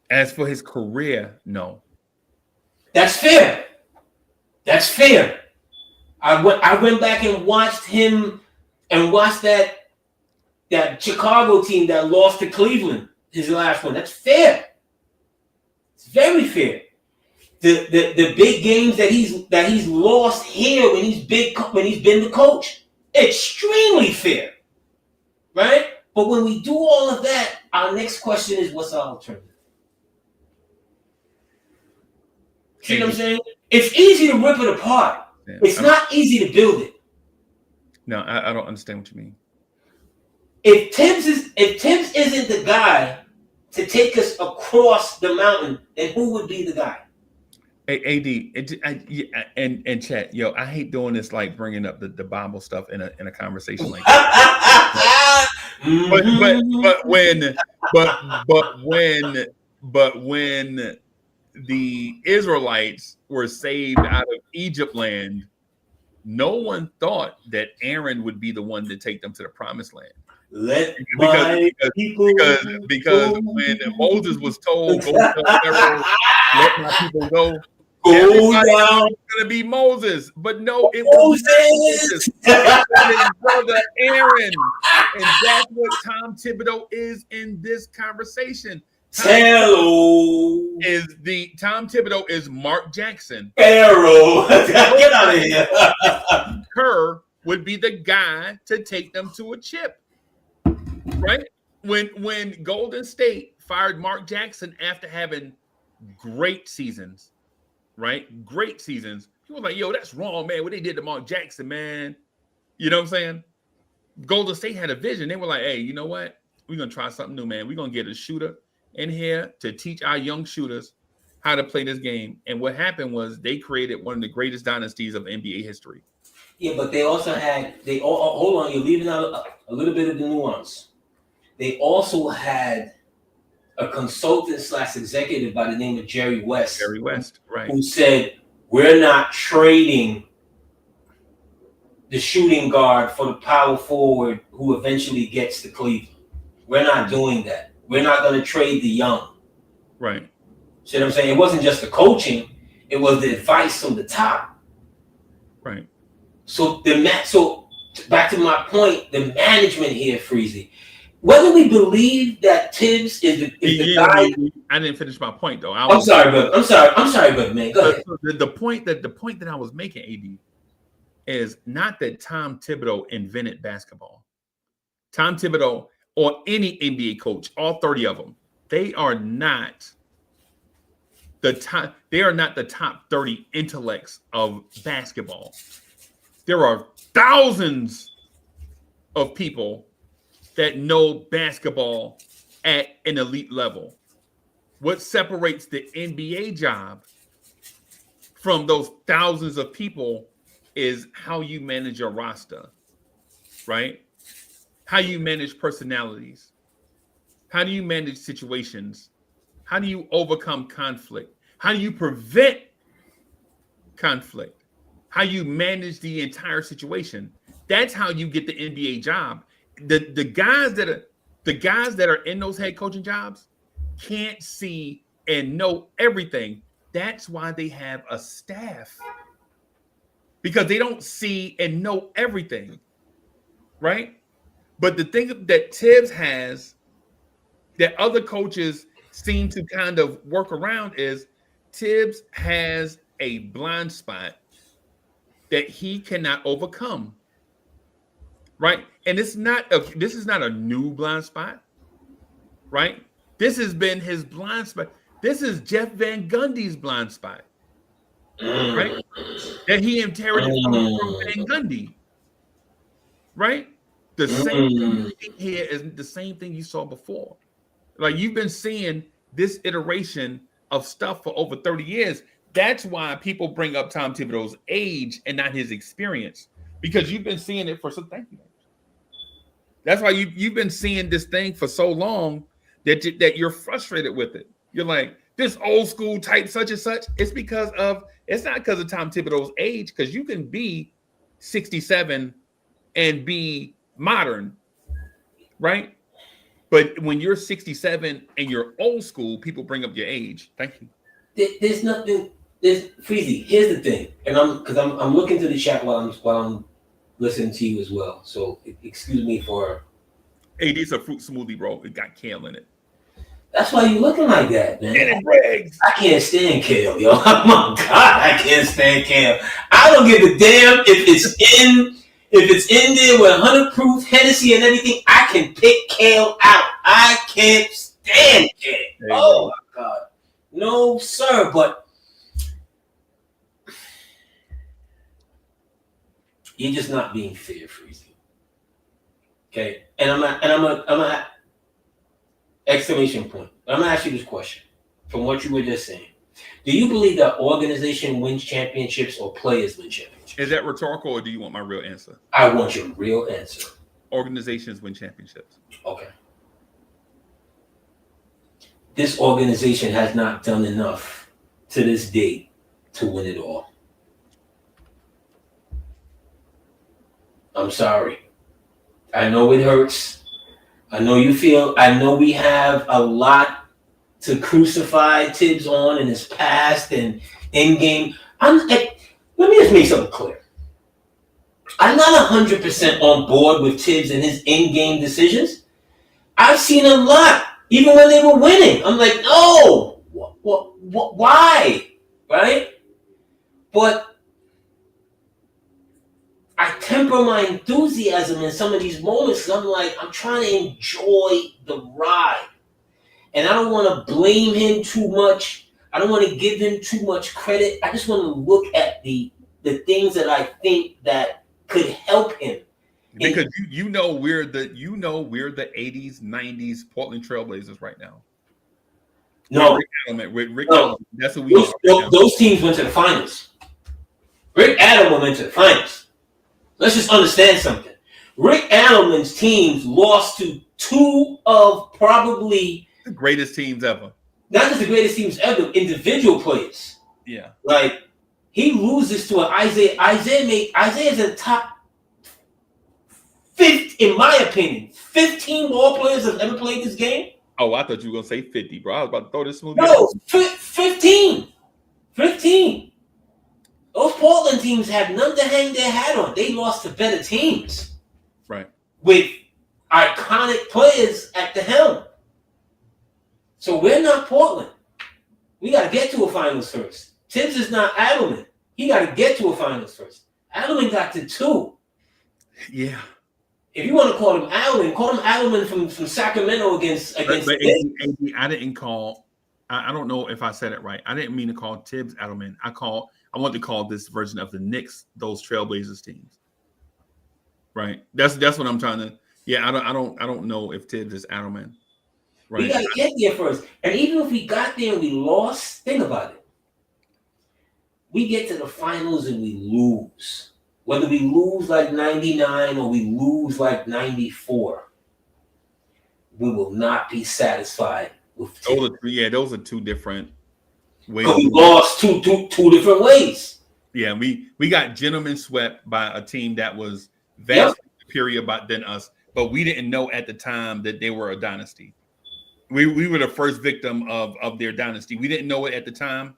C: As for his career, no.
B: That's fair. That's fair. I went back and watched him and watched that Chicago team that lost to Cleveland, his last one. That's fair. It's very fair. The big games that he's lost here when he's been the coach, extremely fair, right? But when we do all of that, our next question is, what's our alternative? See what I'm saying? It's easy to rip it apart. Yeah, it's not easy to build it.
C: No, I don't understand what you mean.
B: If Tibs isn't the guy to take us across the mountain, then who would be the guy?
C: Hey, AD, and chat, yo, I hate doing this, like bringing up the Bible stuff in a conversation like that. but when the Israelites were saved out of Egypt land, no one thought that Aaron would be the one to take them to the promised land. Because when Moses was told, go tell Pharaoh, let my people go, everybody was going to be Moses, but no, it was Moses. It was his brother Aaron, and that's what Tom Thibodeau is in this conversation. Tom Thibodeau is Mark Jackson.
B: Arrow, get out of here.
C: Kerr would be the guy to take them to a chip, right? When Golden State fired Mark Jackson after having great seasons, right? Great seasons. People were like, yo, that's wrong, man. What they did to Mark Jackson, man. You know what I'm saying? Golden State had a vision. They were like, hey, you know what? We're going to try something new, man. We're going to get a shooter in here to teach our young shooters how to play this game. And what happened was they created one of the greatest dynasties of NBA history.
B: Yeah, but they also had, hold on, you're leaving out a little bit of the nuance. They also had a consultant / executive by the name of Jerry West.
C: Jerry West, right.
B: Who said, we're not trading the shooting guard for the power forward who eventually gets to Cleveland. We're not doing that. We're not going to trade the young.
C: Right.
B: See what I'm saying? It wasn't just the coaching. It was the advice from the top.
C: Right.
B: So back to my point, the management here, Freezie. Whether we believe that Tibs is the guy.
C: I didn't finish my point though.
B: I'm sorry, but man, go ahead.
C: The point that I was making, AD, is not that Tom Thibodeau invented basketball. Tom Thibodeau or any NBA coach, all 30 of them, they are not the top. They are not the top 30 intellects of basketball. There are thousands of people that know basketball at an elite level. What separates the NBA job from those thousands of people is how you manage your roster, right? How you manage personalities. How do you manage situations? How do you overcome conflict? How do you prevent conflict? How you manage the entire situation? That's how you get the NBA job. The guys that are in those head coaching jobs can't see and know everything. That's why they have a staff, because they don't see and know everything, right? But the thing that Tibbs has that other coaches seem to kind of work around is Tibbs has a blind spot that he cannot overcome, right? And this is not a new blind spot, right? This has been his blind spot. This is Jeff Van Gundy's blind spot, right? That he inherited from Van Gundy, right? The same thing here is the same thing you saw before. Like, you've been seeing this iteration of stuff for over 30 years. That's why people bring up Tom Thibodeau's age and not his experience, because you've been seeing it for so. Thank you. That's why you've been seeing this thing for so long that you're frustrated with it. You're like, this old school type such and such. It's not because of Tom Thibodeau's age, because you can be 67 and be modern, right? But when you're 67 and you're old school, people bring up your age. Thank you.
B: There's nothing. There's Freezie. Here's the thing, and I'm looking to the chat while I'm listening to you as well. So excuse me for.
C: Hey, this is a fruit smoothie, bro. It got kale in it.
B: That's why you looking like that, man.
C: And it breaks.
B: I can't stand kale, yo. Oh my God, I can't stand kale. I don't give a damn if it's in there with 100 proof Hennessy and everything. I can pick kale out. I can't stand kale. Oh my God, no sir. But you're just not being fair, Freezie. Okay, and I'm a exclamation point. I'm gonna ask you this question from what you were just saying. Do you believe that organization wins championships or players win championships?
C: Is that rhetorical, or do you want my real answer?
B: I want your real answer.
C: Organizations win championships.
B: Okay. This organization has not done enough to this date to win it all. I'm sorry. I know it hurts. I know you feel. I know we have a lot to crucify Tibbs on in his past and in game. Let me just make something clear. I'm not 100% on board with Tibbs and his in-game decisions. I've seen a lot, even when they were winning. I'm like, no, why, right? But I temper my enthusiasm in some of these moments because I'm like, I'm trying to enjoy the ride. And I don't want to blame him too much. I don't want to give him too much credit. I just want to look at the things that I think that could help him.
C: Because you know we're the 80s, 90s Portland Trailblazers right now.
B: No.
C: Rick Adelman, that's who we are.
B: Those teams went to the finals. Rick Adelman went to the finals. Let's just understand something. Rick Adelman's teams lost to two of probably
C: the greatest teams ever.
B: Not just the greatest teams ever, individual players.
C: Yeah.
B: Like, he loses to an Isaiah. Isaiah's in top 50, in my opinion. 15 ball players have ever played this game.
C: Oh, I thought you were going to say 50, bro. I was about to throw this smoothie.
B: No, 15. 15. Those Portland teams had none to hang their hat on. They lost to better teams.
C: Right.
B: With iconic players at the helm. So we're not Portland. We got to get to a finals first. Tibbs is not Adelman. He got to get to a finals first. Adelman got to 2.
C: Yeah.
B: If you want to call him Adelman from Sacramento against
C: but I didn't call. I don't know if I said it right. I didn't mean to call Tibbs Adelman. I want to call this version of the Knicks those Trailblazers teams. Right. That's what I'm trying to. Yeah. I don't know if Tibbs is Adelman. Right.
B: We got to get there first. And even if we got there and we lost, think about it. We get to the finals and we lose. whether we lose like 99 or we lose like 94, we will not be satisfied with
C: Those are two different ways.
B: because we lost two different ways.
C: Yeah, we got gentlemen swept by a team that was
B: Yep.
C: vastly superior than us, but we didn't know at the time that they were a dynasty. We were the first victim of their dynasty. We didn't know it at the time,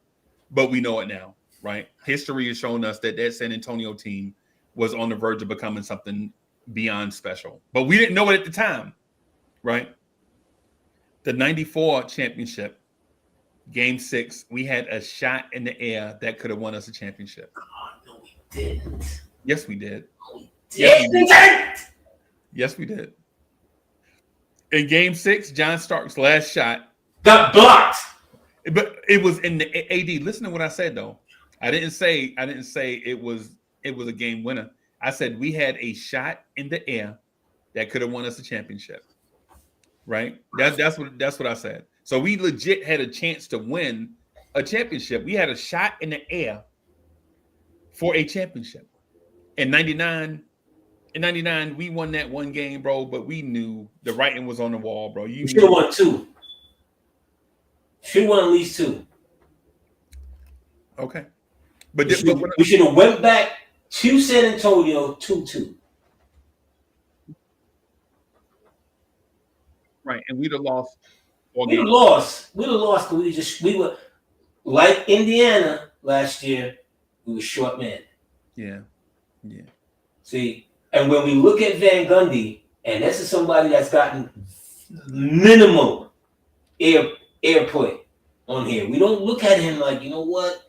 C: but we know it now, right? History has shown us that San Antonio team was on the verge of becoming something beyond special, but we didn't know it at the time, right? The 94 championship, Game 6, we had a shot in the air that could have won us a championship.
B: Oh, no, we didn't.
C: Yes, we did.
B: No, we
C: Yes, we
B: didn't.
C: Yes, we did. In Game 6, John Stark's last shot
B: Got blocked.
C: but it was in the AD. Listen to what I said though. I didn't say it was a game winner. I said we had a shot in the air that could have won us a championship. Right? That's what I said. So we legit had a chance to win a championship. We had a shot in the air for a championship. In 99, we won that one game, bro, but we knew the writing was on the wall, bro.
B: You should have won 2. Should have won at least 2.
C: Okay. But
B: we should have went back to San Antonio 2-2.
C: Right, and we'd have lost.
B: We'd have lost because we were like Indiana last year. We were short man.
C: Yeah.
B: See, and when we look at Van Gundy, and this is somebody that's gotten minimum airplay on here. We don't look at him like, you know what?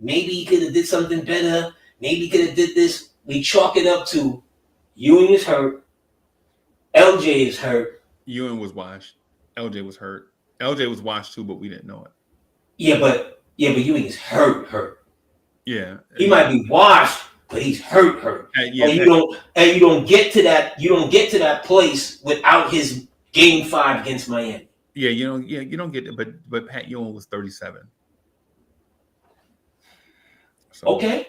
B: Maybe he could have did something better. Maybe he could have did this. We chalk it up to Ewing is hurt. LJ is hurt.
C: Ewing was washed. LJ was hurt. LJ was washed too, but we didn't know it.
B: Yeah, but Ewing is hurt.
C: Yeah.
B: He might be washed, but he's hurt. And you don't get to that place without his Game 5 against Miami.
C: Yeah, you don't get it, but Pat Ewing was 37. So,
B: okay.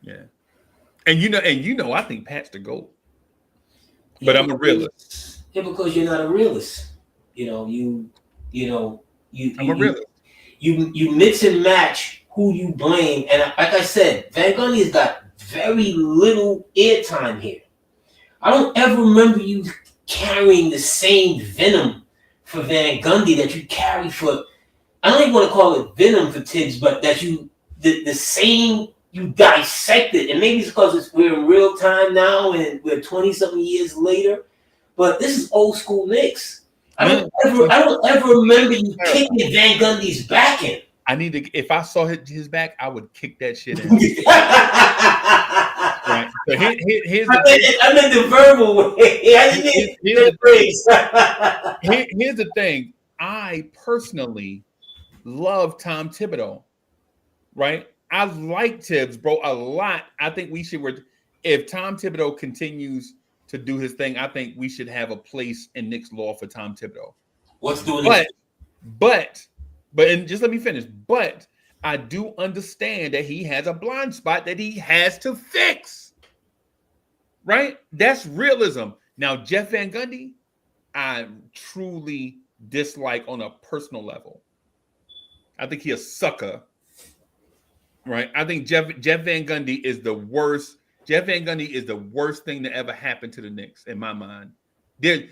C: Yeah. And I think Pat's the GOAT. But I'm a realist.
B: Yeah, because you're not a realist. I'm
C: a realist.
B: You mix and match who you blame, and like I said, Van Gundy has got very little airtime here. I don't ever remember you carrying the same venom for Van Gundy that you carry for. I don't even want to call it venom for Tibs, but that the same. You dissect it, and maybe it's because we're in real time now, and we're 20-something years later. But this is old school Knicks. I don't ever remember you kicking Van Gundy's back in.
C: If I saw his back, I would kick that shit in. Right. So I
B: meant the verbal way.
C: Here's the thing. I personally love Tom Thibodeau. Right. I like Tibs, bro, a lot. I think we should. If Tom Thibodeau continues to do his thing, I think we should have a place in Knicks law for Tom Thibodeau.
B: What's doing this?
C: But and just let me finish. But I do understand that he has a blind spot that he has to fix. Right? That's realism. Now, Jeff Van Gundy, I truly dislike on a personal level. I think he's a sucker. Right, I think Jeff Van Gundy is the worst. Jeff Van Gundy is the worst thing to ever happen to the Knicks in my mind. Listen,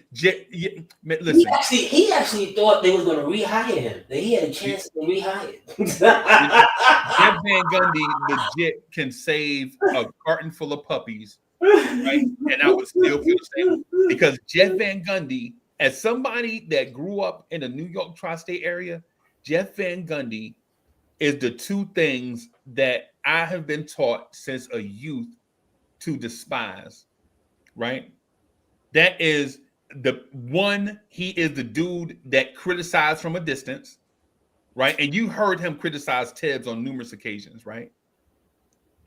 B: he actually thought they was going to rehire him. That he had a chance to rehire.
C: Jeff Van Gundy legit can save a carton full of puppies, right? And I would still feel the same because Jeff Van Gundy, as somebody that grew up in the New York tri-state area, Jeff Van Gundy is the two things that I have been taught since a youth to despise, right? That is the one, he is the dude that criticized from a distance, right? And you heard him criticize Tibs on numerous occasions, right?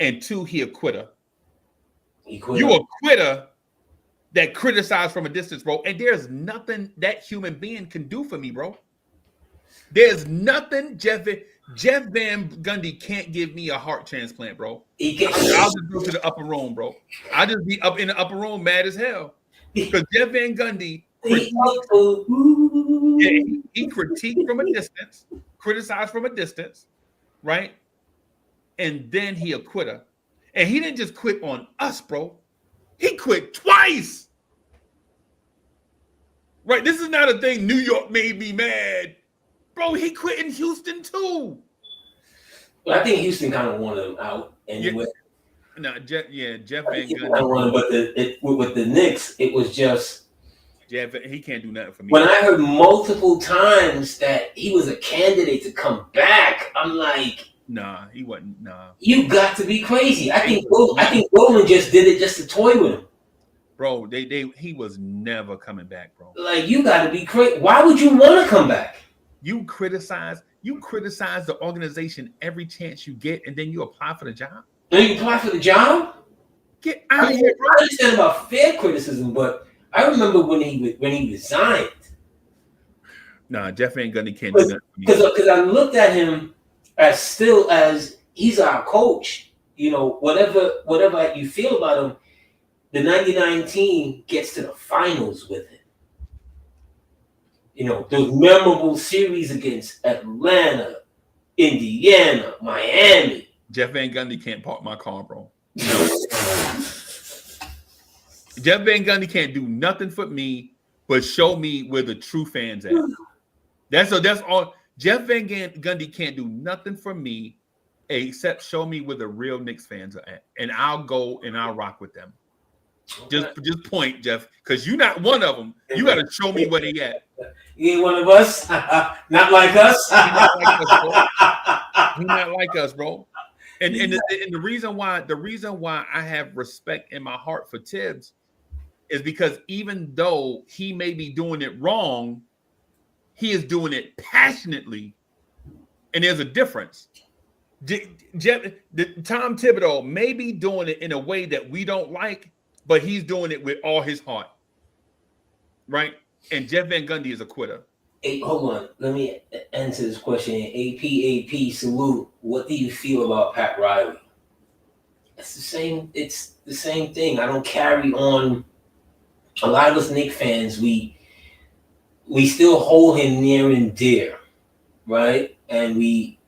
C: And 2, he a quitter. You a quitter that criticized from a distance, bro. And there's nothing that human being can do for me, bro. There's nothing, Jeff. Jeff Van Gundy can't give me a heart transplant, bro.
B: He
C: I'll just go to the upper room, bro. I'll just be up in the upper room mad as hell. Because Jeff Van Gundy he critiqued from a distance, criticized from a distance, right? And then he a quitter. And he didn't just quit on us, bro. He quit twice. Right? This is not a thing New York made me mad. Bro, he quit in Houston too.
B: Well, I think Houston kind of wanted him out anyway.
C: Jeff Van Gundy.
B: But with the Knicks, it was just
C: Jeff. He can't do nothing for me.
B: When I heard multiple times that he was a candidate to come back, I'm like,
C: nah, he wasn't. Nah,
B: you got to be crazy. I think Goldman just did it just to toy with him.
C: Bro, he was never coming back, bro.
B: Like, you got to be crazy. Why would you want to come back?
C: You criticize the organization every chance you get, and then you apply for the job.
B: And you apply for the job?
C: Get out of here, bro.
B: I understand about fair criticism, but I remember when he resigned.
C: Nah, Jeff Van Gundy can't do that for me.
B: Because I looked at him as he's our coach. You know, whatever you feel about him, the 99 team gets to the finals with him. You know, those memorable series against Atlanta, Indiana, Miami.
C: Jeff Van Gundy can't park my car, bro. Jeff Van Gundy can't do nothing for me but show me where the true fans at. That's all. Jeff Van Gundy can't do nothing for me except show me where the real Knicks fans are at, and I'll go and I'll rock with them. Okay. Just point, Jeff, because you're not one of them. You got to show me where they at.
B: You ain't one of us. Not like us.
C: He's not like us, bro. And the reason why I have respect in my heart for Tibs is because even though he may be doing it wrong, he is doing it passionately, and there's a difference. Tom Thibodeau may be doing it in a way that we don't like, but he's doing it with all his heart, right? And Jeff Van Gundy is a quitter.
B: Hey, hold on. Let me answer this question. AP, salute. What do you feel about Pat Riley? It's the same thing. I don't carry on. A lot of us Knicks fans, we still hold him near and dear, right? And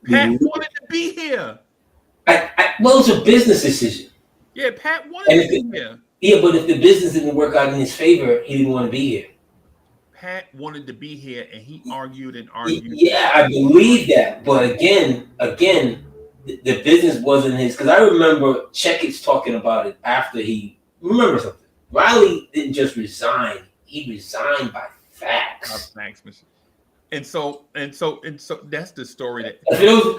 C: Pat wanted to be here.
B: Well, it's a business decision.
C: Yeah, Pat wanted to be here.
B: Yeah, but if the business didn't work out in his favor, he didn't want to be here.
C: Pat wanted to be here, and he argued and argued.
B: Yeah, I believe that. But again, the business wasn't his. Because I remember Checkits talking about it after he. Remember something? Riley didn't just resign; he resigned by fax.
C: And so that's the story. That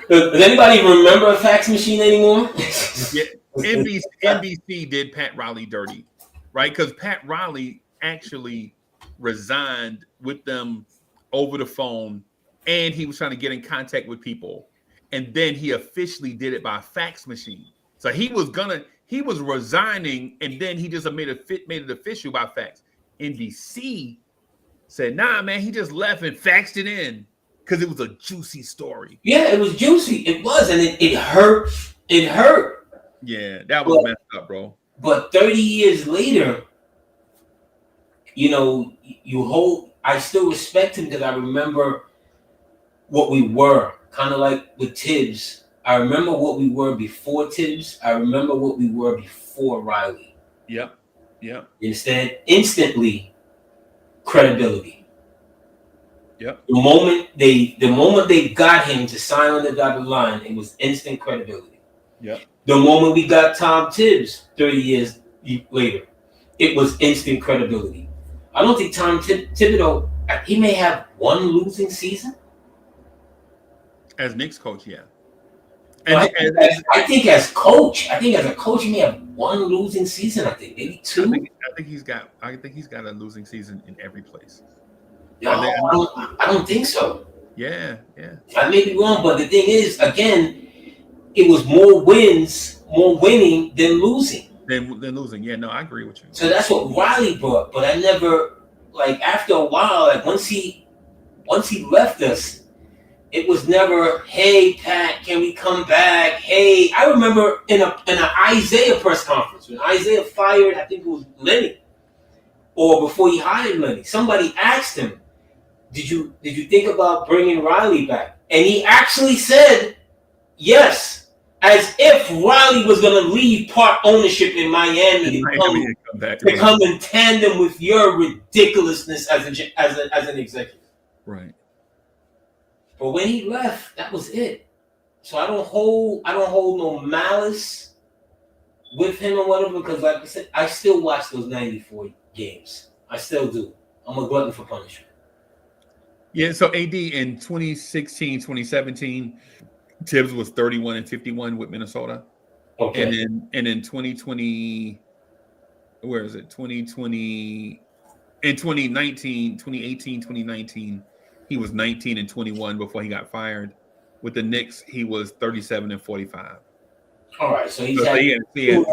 B: does anybody remember a fax machine anymore?
C: Yeah, NBC did Pat Riley dirty, right? Because Pat Riley actually resigned with them over the phone, and he was trying to get in contact with people, and then he officially did it by fax machine. So he was resigning, and then he just made it official by fax. NBC said, "Nah, man, he just left and faxed it in because it was a juicy story."
B: Yeah, it was juicy. It was, and it hurt. It hurt.
C: Yeah, that was messed up, bro.
B: But 30 years later, you know, I still respect him because I remember what we were, kind of like with Tibs. I remember what we were before Tibs. I remember what we were before Riley.
C: Yep.
B: You understand? Instantly, credibility.
C: Yep.
B: The moment they got him to sign on the dotted line, it was instant credibility.
C: Yep.
B: The moment we got Tom Tibs 30 years later, it was instant credibility. I don't think Tom Thibodeau, he may have one losing season.
C: As Knicks coach, yeah.
B: And I think as a coach, he may have one losing season. I think maybe two.
C: I think he's got a losing season in every place.
B: No, I don't think so.
C: Yeah.
B: I may be wrong, but the thing is, again, it was more winning than losing.
C: Than losing. Yeah, no, I agree with you.
B: So that's what Riley brought, but I never, like, after a while, like once he left us, It was never, hey Pat, can we come back? Hey, I remember in an Isaiah press conference when Isaiah fired, I think it was Lenny, or before he hired Lenny. Somebody asked him, "Did you think about bringing Riley back?" And he actually said, "Yes," as if Riley was going to leave part ownership in Miami to come in tandem with your ridiculousness as an executive.
C: Right.
B: But when he left, that was it. So I don't hold no malice with him or whatever, because like I said, I still watch those 94 games. I still do. I'm a glutton for punishment.
C: Yeah, so AD in 2016, 2017, Tibs was 31-51 with Minnesota.
B: Okay.
C: And in 2020, where is it? 2020 in 2019, 2018, 2019, he was 19-21 before he got fired. With the Knicks, he was 37-45.
B: All right, so he's
C: had
B: 3.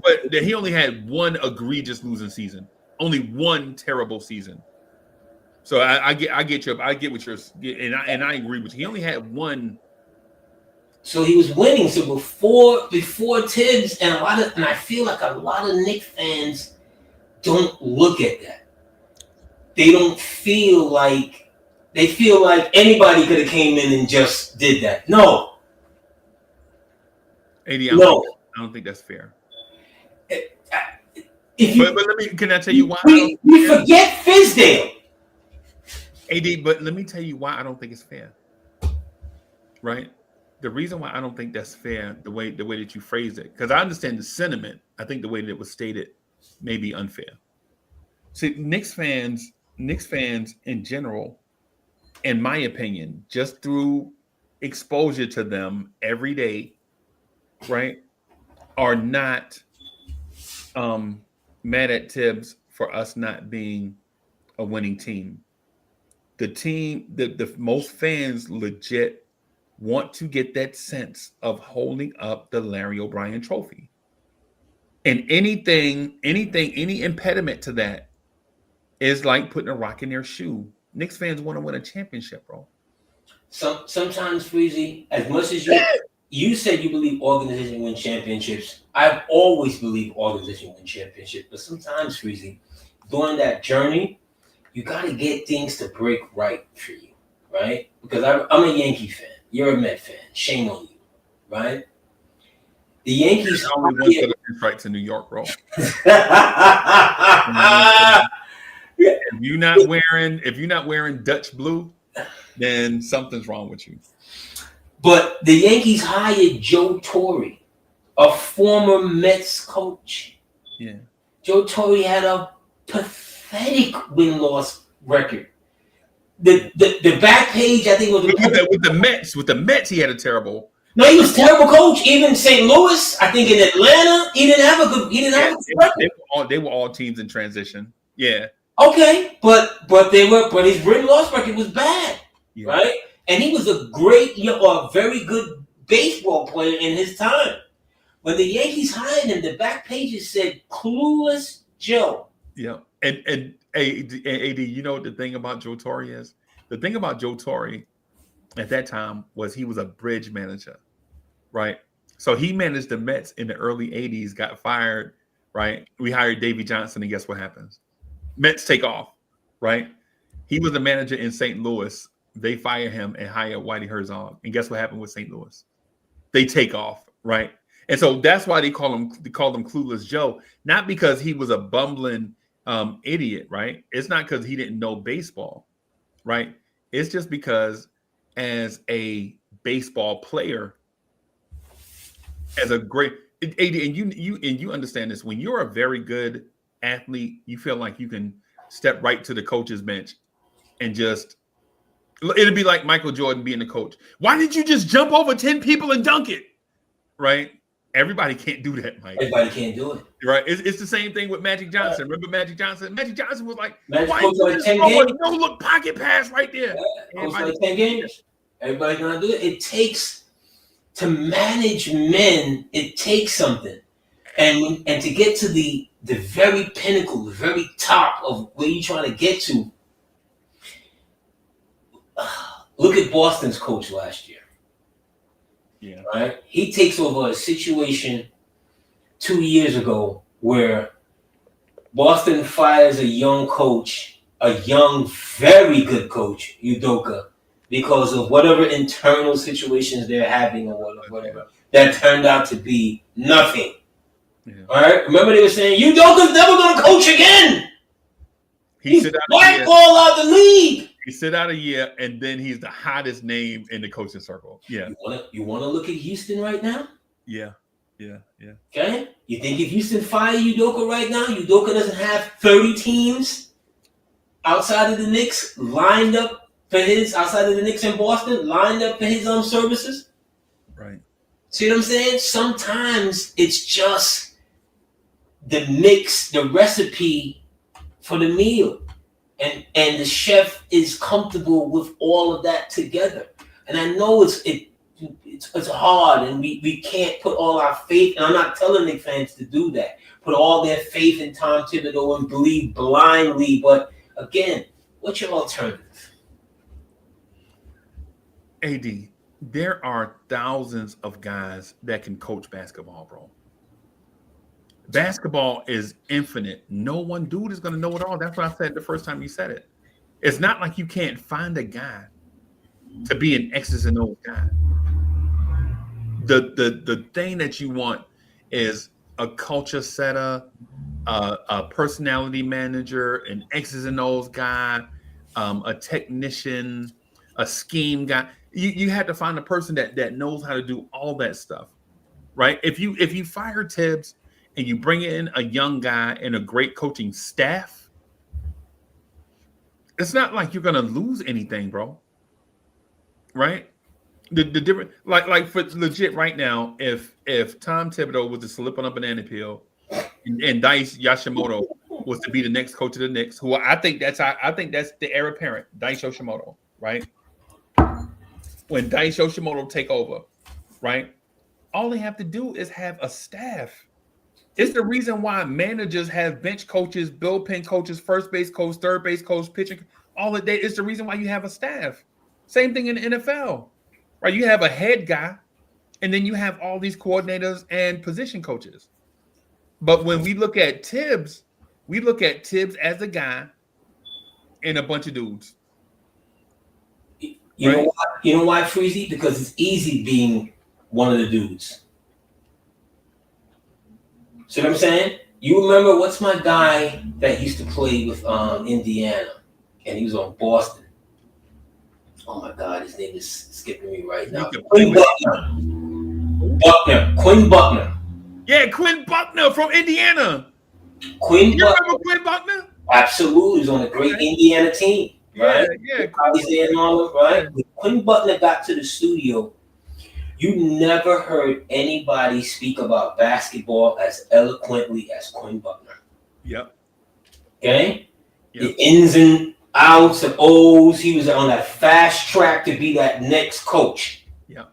C: But he only had one egregious losing season. Only one terrible season. So I get what you're, and I agree with you. He only had one.
B: So he was winning. So before Tibbs, and I feel like a lot of Knicks fans don't look at that. They don't feel like anybody could have came in and just did that. No.
C: AD, I don't think that's fair. Can I tell you why?
B: We forget Fizdale.
C: AD, but let me tell you why I don't think it's fair. Right? The reason why I don't think that's fair, the way that you phrased it, because I understand the sentiment. I think the way that it was stated may be unfair. See, Knicks fans in general, in my opinion, just through exposure to them every day, right, are not mad at Tibbs for us not being a winning team. The most fans legit want to get that sense of holding up the Larry O'Brien trophy. And any impediment to that is like putting a rock in their shoe. Knicks fans want to win a championship, bro.
B: Sometimes, Freezie, as much as you said you believe organization win championships, I've always believed organization win championships. But sometimes, Freezie, during that journey, you got to get things to break right for you, right? Because I'm a Yankee fan. You're a Met fan. Shame on you, right? The Yankees
C: only one set of pinstripes in New York, bro. If you're not wearing Dutch blue, then something's wrong with you.
B: But the Yankees hired Joe Torre, a former Mets coach.
C: Yeah.
B: Joe Torre had a pathetic win-loss record. The back page, I think, was
C: with the Mets, he had a terrible.
B: No, he was a terrible coach. Even St. Louis, I think, in Atlanta, he didn't have a good record.
C: They were all teams in transition. Yeah.
B: Okay, but his win-loss record was bad, right? And he was a very good baseball player in his time. When the Yankees hired him, the back pages said "Clueless Joe."
C: Yeah, and AD, you know what the thing about Joe Torre is? The thing about Joe Torre at that time was he was a bridge manager, right? So he managed the Mets in the early 80s, got fired, right? We hired Davey Johnson, and guess what happens? Mets take off, right? He was a manager in St. Louis. They fire him and hire Whitey Herzog. And guess what happened with St. Louis? They take off, right? And so that's why they call him Clueless Joe, not because he was a bumbling idiot, right? It's not because he didn't know baseball, right? It's just because as a baseball player, as a great AD, and you understand this, when you're a very good athlete, you feel like you can step right to the coach's bench and just it'd be like Michael Jordan being the coach. Why did you just jump over 10 people and dunk it? Right? Everybody can't do that, Mike.
B: Everybody can't do it.
C: Right? It's the same thing with Magic Johnson. Remember Magic Johnson? Magic Johnson was like,
B: why you throw a
C: no-look pocket pass right there?
B: Like 10 games. Everybody's gonna do it. It takes to manage men. It takes something, and to get to the very pinnacle, the very top of where you're trying to get to. Look at Boston's coach last year.
C: Yeah.
B: Right? He takes over a situation 2 years ago where Boston fires a young coach, a young, very good coach, Udoka, because of whatever internal situations they're having or whatever. That turned out to be nothing.
C: Yeah.
B: All right? Remember they were saying, Udoka's never going to coach again. He's blackballed out the league.
C: He sit out a year, and then he's the hottest name in the coaching circle. Yeah.
B: You want to look at Houston right now?
C: Yeah.
B: Okay? You think if Houston fire Udoka right now, Udoka doesn't have 30 teams outside of the Knicks lined up for his, outside of the Knicks in Boston, lined up for his services?
C: Right.
B: See what I'm saying? Sometimes it's just the mix, the recipe for the meal. And the chef is comfortable with all of that together. And I know it's hard, and we can't put all our faith, and I'm not telling Knicks fans to do that, put all their faith in Tom Thibodeau and believe blindly. But again, what's your alternative?
C: AD, there are thousands of guys that can coach basketball, bro. Basketball is infinite. No one dude is going to know it all. That's what I said the first time you said it. It's not like you can't find a guy to be an X's and O's guy. The thing that you want is a culture setter, a personality manager, an X's and O's guy, a technician, a scheme guy. You have to find a person that knows how to do all that stuff, right? If you fire Tibs and you bring in a young guy and a great coaching staff, it's not like you're gonna lose anything, bro. Right? The different like for legit right now, if Tom Thibodeau was to slip on a banana peel and Dice Yoshimoto was to be the next coach of the Knicks, who I think that's the heir apparent, Dice Yoshimoto, right? When Dice Yoshimoto take over, right? All they have to do is have a staff. It's the reason why managers have bench coaches, bullpen coaches, first base coach, third base coach, pitching, all of that. It's the reason why you have a staff. Same thing in the NFL, right? You have a head guy, and then you have all these coordinators and position coaches. But when we look at Tibs, we look at Tibs as a guy and a bunch of dudes.
B: You know why, Freezie? Because it's easy being one of the dudes. See what I'm saying? You remember what's my guy that used to play with Indiana, and he was on Boston. Oh my God, his name is skipping me right now. Quinn Buckner.
C: Yeah, Quinn Buckner from Indiana.
B: Remember
C: Quinn Buckner?
B: Absolutely, he was on a great Indiana team. Right?
C: Yeah.
B: Right? When Quinn Buckner got to the studio, you never heard anybody speak about basketball as eloquently as Quinn Buckner.
C: Yep.
B: Okay? Yep. The ins and outs and O's. He was on that fast track to be that next coach.
C: Yeah.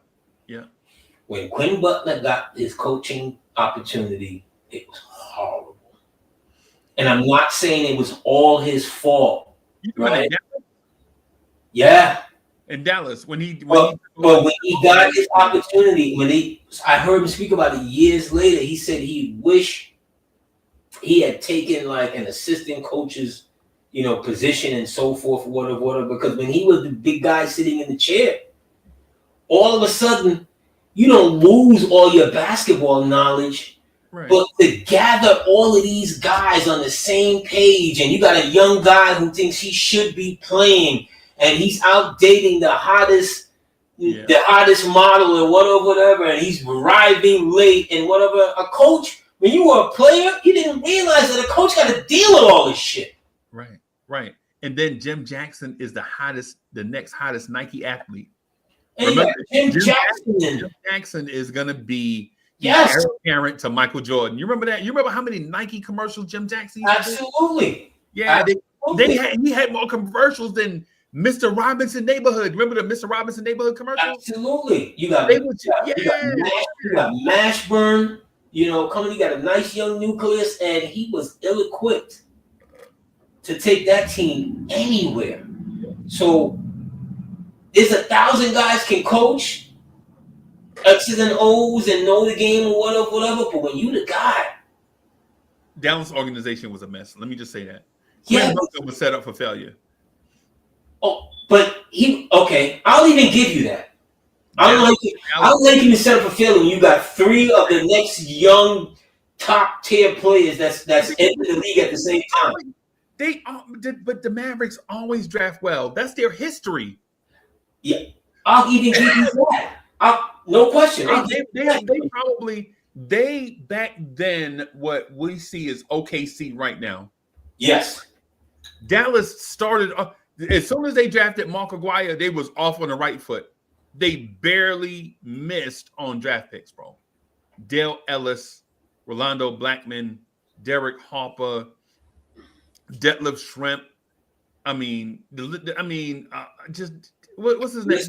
B: When Quinn Buckner got his coaching opportunity, it was horrible. And I'm not saying it was all his fault. Right? Yeah.
C: In Dallas, when he
B: got his opportunity, I heard him speak about it years later. He said he wished he had taken like an assistant coach's, position and so forth, whatever. Because when he was the big guy sitting in the chair, all of a sudden, you don't lose all your basketball knowledge, right. But to gather all of these guys on the same page, and you got a young guy who thinks he should be playing. And he's out dating the hottest model and whatever, and he's arriving late and whatever. A coach, when you were a player, you didn't realize that a coach got to deal with all this shit.
C: Right. And then Jim Jackson is the next hottest Nike athlete.
B: And remember, Jim
C: Jackson is gonna be heir apparent to Michael Jordan. You remember that? You remember how many Nike commercials Jim Jackson used to do?
B: Absolutely.
C: Yeah, he had more commercials than Mr. Robinson Neighborhood. Remember the Mr. Robinson Neighborhood commercial?
B: Absolutely. You got Mashburn, coming. You got a nice young nucleus, and he was ill-equipped to take that team anywhere. So there's 1,000 guys can coach X's and O's and know the game or whatever. But when you the guy,
C: Dallas organization was a mess. Let me just say that.
B: yeah.
C: Quinn Hooker was set up for failure.
B: Oh, but I'll even give you that. I don't like you to set up for failure when you got 3 of the next young top tier players that's entered the league at the same time.
C: But the Mavericks always draft well. That's their history.
B: Yeah, I'll even give you that. No question.
C: They back then what we see is OKC right now.
B: Yes.
C: Dallas started as soon as they drafted Mark Aguirre, they was off on the right foot. They barely missed on draft picks, bro. Dale Ellis, Rolando Blackman, Derek Harper, Detlef Schrempf. Just what's his name?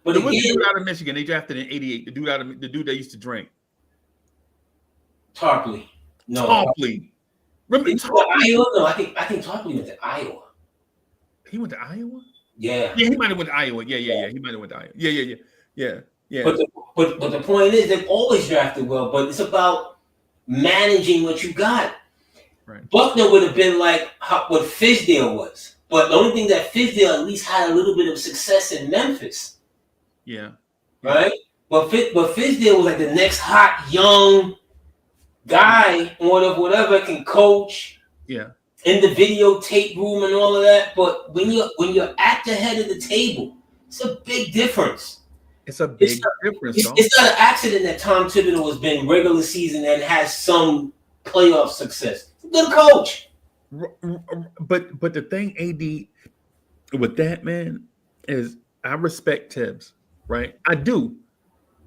B: But
C: the dude out of Michigan, they drafted in '88. The dude that used to drink.
B: Tarpley. No.
C: Tarpley. Remember
B: Iowa? No, I think Tarpley went to Iowa.
C: He went to Iowa?
B: Yeah.
C: Yeah, he might have went to Iowa. Yeah. He might have went to Iowa. Yeah.
B: But the point is, they've always drafted well, but it's about managing what you got.
C: Right.
B: Buckner would have been like what Fizdale was, but the only thing that Fizdale at least had a little bit of success in Memphis.
C: Yeah.
B: Right. But Fizdale was like the next hot young guy, whatever can coach.
C: Yeah.
B: In the videotape room and all of that, but when you're at the head of the table, it's a big difference.
C: It's a big difference.
B: It's not an accident that Tom Thibodeau has been regular season and has some playoff success. He's a good coach.
C: But the thing, AD, with that, man, is I respect Tibs, right? I do.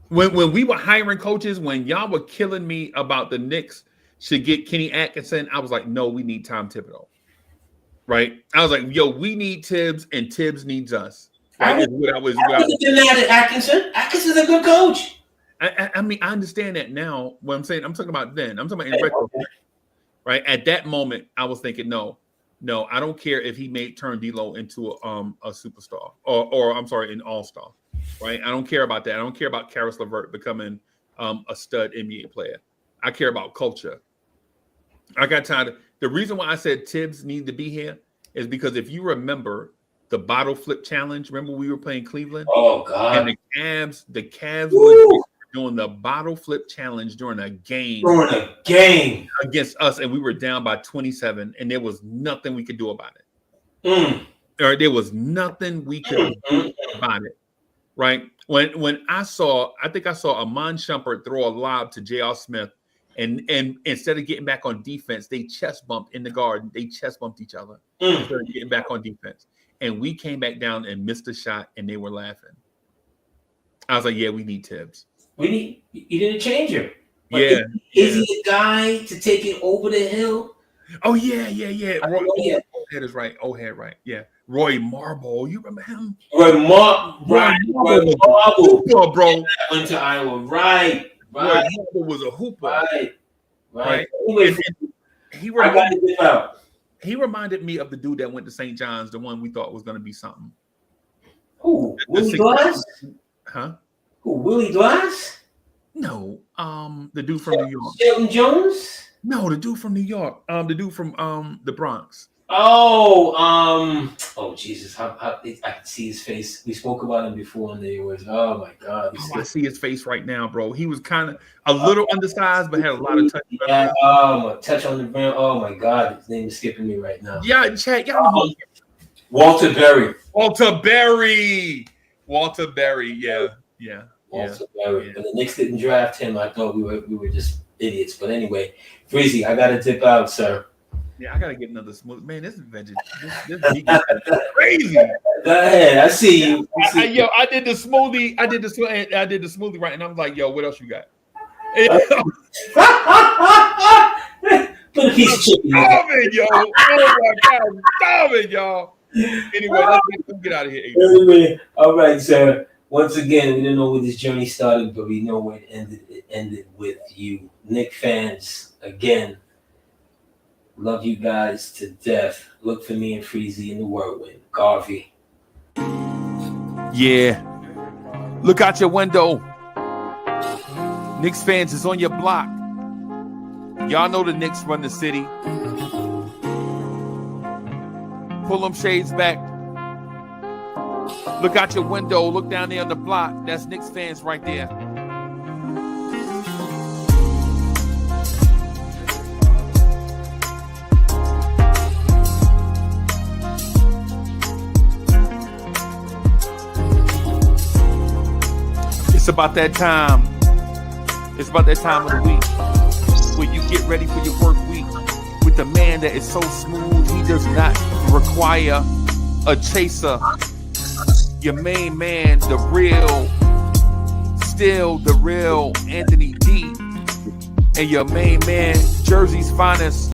C: When we were hiring coaches, when y'all were killing me about the Knicks should get Kenny Atkinson, I was like, no, we need Tom Thibodeau. Right? I was like, yo, we need Tibbs and Tibbs needs us. Right?
B: I was mad at Atkinson. Atkinson's a good coach.
C: I understand that now. What I'm saying, I'm talking about then. I'm talking about in retrospect. Right? At that moment, I was thinking, no, I don't care if he turn D'Lo into a superstar or I'm sorry, an all-star. Right? I don't care about that. I don't care about Karis LeVert becoming a stud NBA player. I care about culture. I got tired. The reason why I said Tibbs need to be here is because if you remember the bottle flip challenge, remember we were playing Cleveland?
B: Oh God!
C: And the Cavs were doing the bottle flip challenge during a game against us, and we were down by 27, and there was nothing we could do about it. Or there was nothing we could do about it. Right? When I think I saw Amon Shumpert throw a lob to J.R. Smith. And instead of getting back on defense, they chest bumped in the guard. They chest bumped each other instead of getting back on defense. And we came back down and missed a shot, and they were laughing. I was like, yeah, we need Tibbs.
B: You need a changer.
C: Yeah.
B: Is he the guy to take it over the hill?
C: Oh, yeah. O'Head is right. O'Head, right. Yeah. Roy Marble. You remember him?
B: Roy Marble.
C: Bro.
B: Went to Iowa. Right.
C: Roy Marble was a hooper. Right. He reminded me of the dude that went to St. John's, the one we thought was going to be something.
B: Who? Willie Glass?
C: Huh?
B: Who? Willie Glass?
C: No. The dude from New York.
B: Shelton Jones?
C: No, the dude from New York. The dude from the Bronx.
B: Oh, Jesus! I can see his face. We spoke about him before, and they was, oh my God!
C: I see his face right now, bro. He was kind of a little undersized, but had a lot of touch.
B: Yeah, touch on the rim. Oh my God, his name is skipping me right now.
C: Yeah, check.
B: Walter Berry.
C: Walter Berry. Yeah.
B: Walter Berry. But the Knicks didn't draft him. I thought we were just idiots. But anyway, Freezie, I gotta dip out, sir.
C: Yeah, I gotta get another smoothie. Man, this is veggie. This vegan is crazy.
B: Go ahead, I see you.
C: I did the smoothie. I did the smoothie right, and I'm like, yo, what else you got?
B: Put a piece of chicken.
C: Stop it, yo! Oh my God, stop it, y'all. Anyway, let's get out of here.
B: Anyway, all right, sir. Once again, we didn't know where this journey started, but we know where it ended. It ended with you, Knick fans. Again. Love you guys to death. Look for me and Freezie in the whirlwind. Garvey.
A: Yeah. Look out your window. Knicks fans is on your block. Y'all know the Knicks run the city. Pull them shades back. Look out your window. Look down there on the block. That's Knicks fans right there. It's about that time. It's about that time of the week where you get ready for your work week with the man that is so smooth he does not require a chaser. Your main man, the real, still the real Anthony D. And your main man, Jersey's finest,